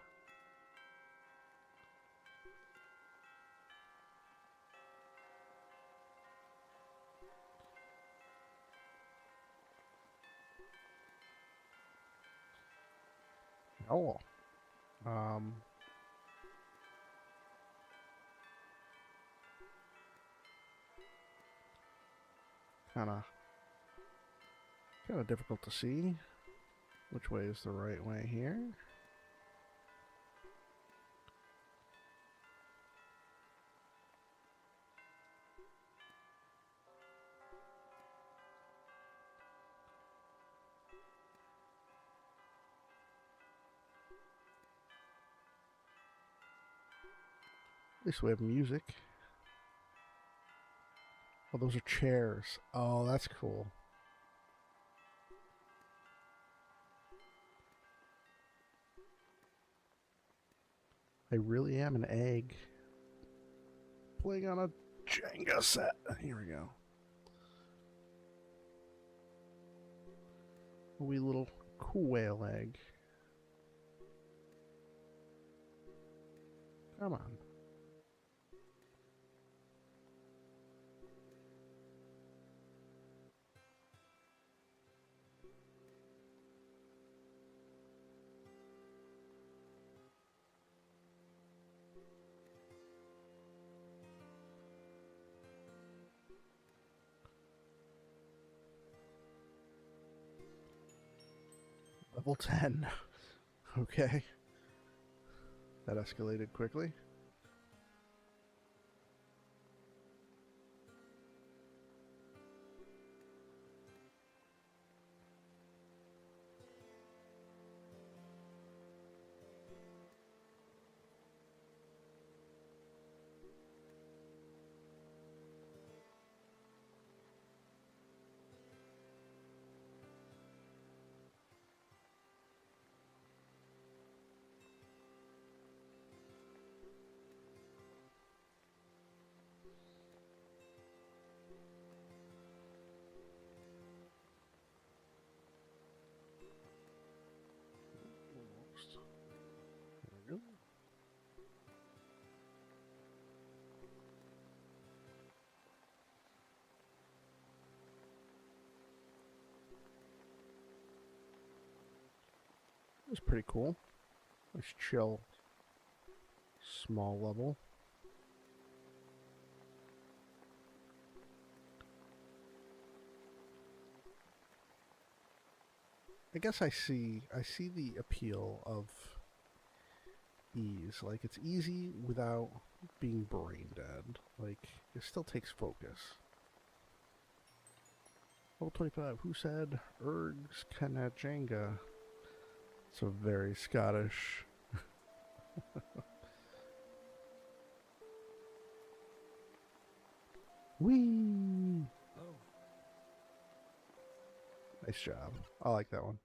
Oh. Kind of difficult to see which way is the right way here. At least we have music. Oh, those are chairs. Oh, that's cool. I really am an egg. Playing on a Jenga set. Here we go. A wee little quail egg. Come on. Level 10. Okay. That escalated quickly. Almost. There we go. It was pretty cool. Nice chill, small level. I guess I see the appeal of ease. Like, it's easy without being brain dead. Like, it still takes focus. Level 25. Who said Ergs Kanajanga? It's a very Scottish. Whee! Oh. Nice job. I like that one.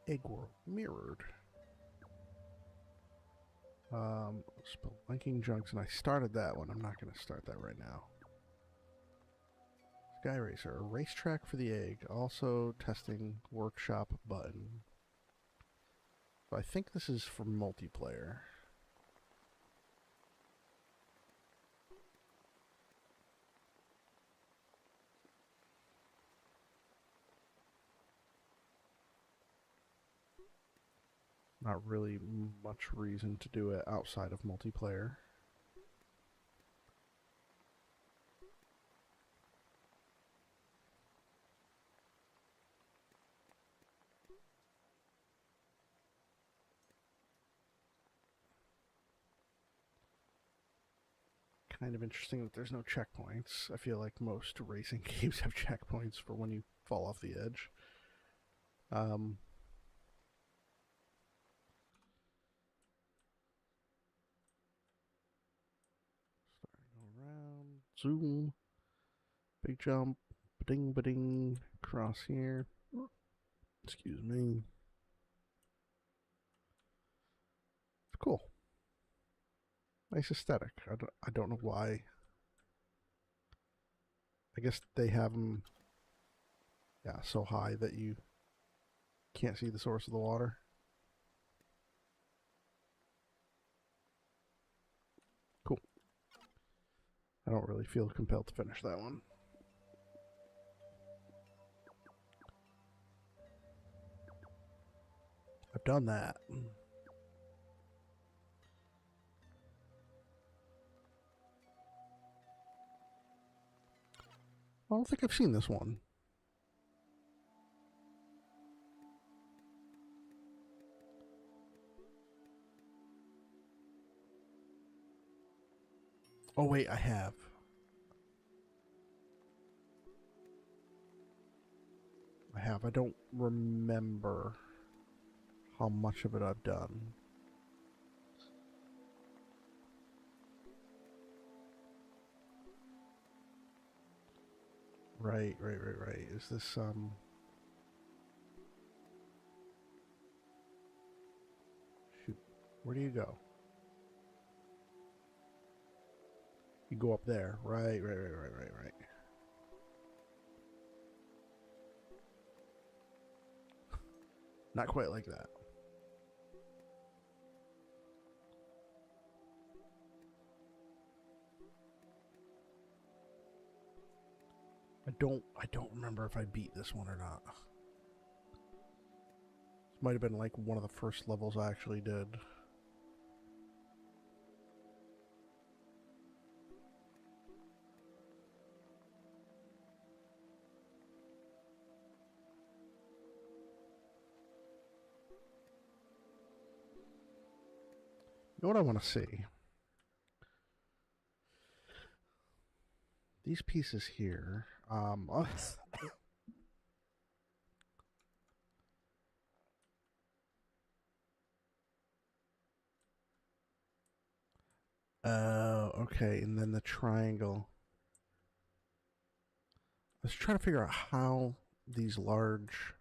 Egg World Mirrored. Spelunking Junction. I started that one. I'm not going to start that right now. Sky Racer. A racetrack for the egg. Also testing workshop button. So I think this is for multiplayer. Not really much reason to do it outside of multiplayer. Kind of interesting that there's no checkpoints. I feel like most racing games have checkpoints for when you fall off the edge. Starting around, zoom, big jump, Ba-ding, ba-ding. Cross here. Excuse me. It's cool. Nice aesthetic. I don't know why. I guess they have them, yeah, so high that you can't see the source of the water. Cool. I don't really feel compelled to finish that one. I've done that. I don't think I've seen this one. Oh wait, I have. I don't remember how much of it I've done. Right. Is this shoot. Where do you go? You go up there. Right. Not quite like that. I don't remember if I beat this one or not. This might have been like one of the first levels I actually did. You know what I want to see? These pieces here. Okay, and then the triangle. I was trying to figure out how these large.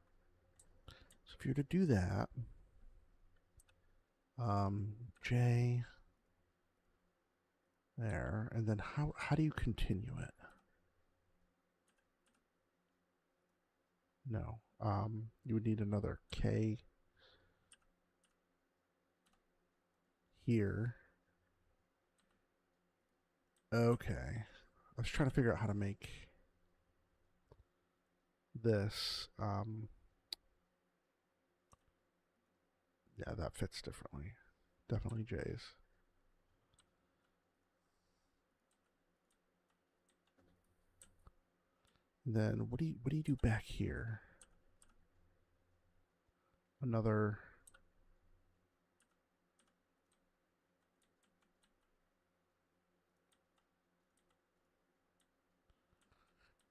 So if you're to do that, J there, and then how do you continue it? No, you would need another K here. Okay, I was trying to figure out how to make this. Yeah, that fits differently. Definitely J's. Then what do you do back here? Another.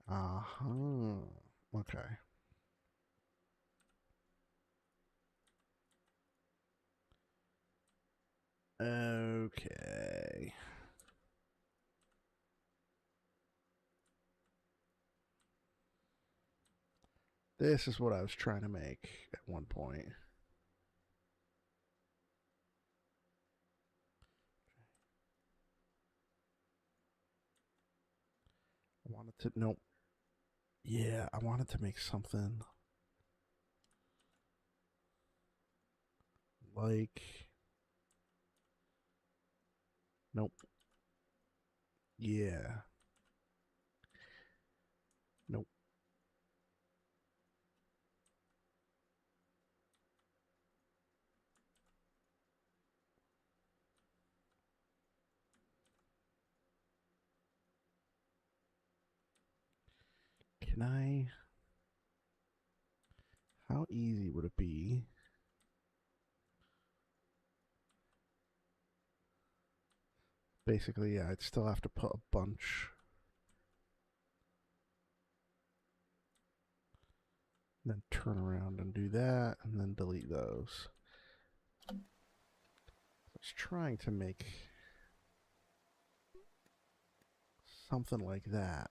Uh-huh. Okay. Okay. This is what I was trying to make at one point. I wanted to, nope. Yeah, I wanted to make something like, nope. Yeah. Nope. Can I, how easy would it be? Basically, yeah, I'd still have to put a bunch. And then turn around and do that, and then delete those. I was trying to make something like that.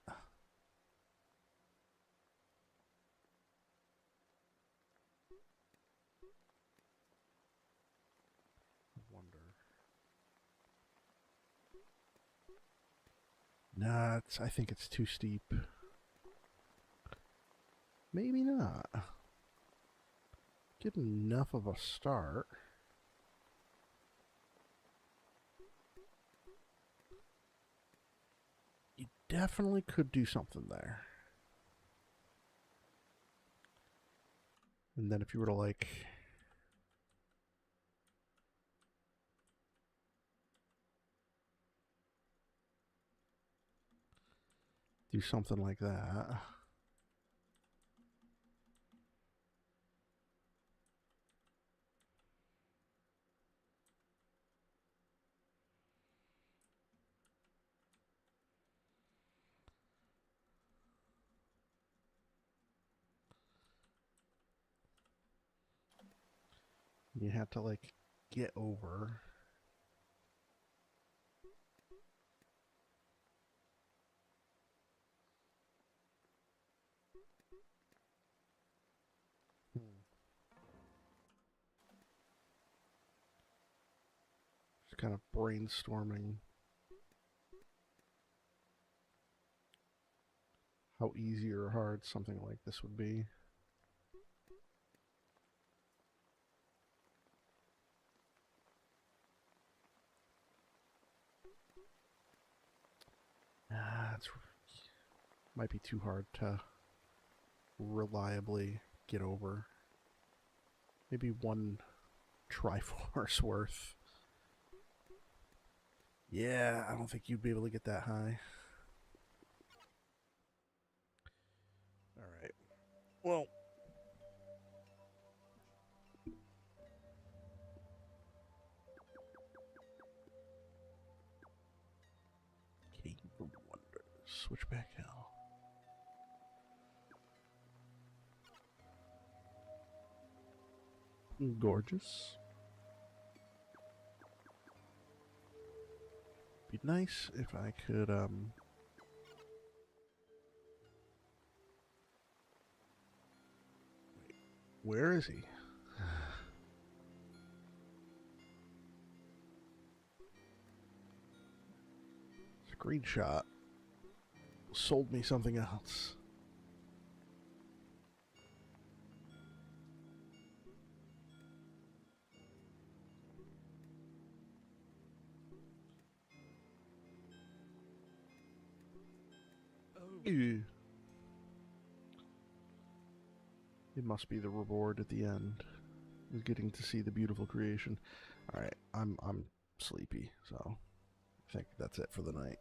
Nah, I think it's too steep. Maybe not. Get enough of a start. You definitely could do something there. And then if you were to like do something like that. You have to like get over. Just kind of brainstorming how easy or hard something like this would be. It's might be too hard to reliably get over. Maybe one Triforce worth. Yeah, I don't think you'd be able to get that high. All right. Well, Cave of Wonders, Switchback Hill. Gorgeous. Be nice if I could wait, where is he? Screenshot sold me something else. Oh. Ew. It must be the reward at the end. Is getting to see the beautiful creation. All right, I'm sleepy, so I think that's it for the night.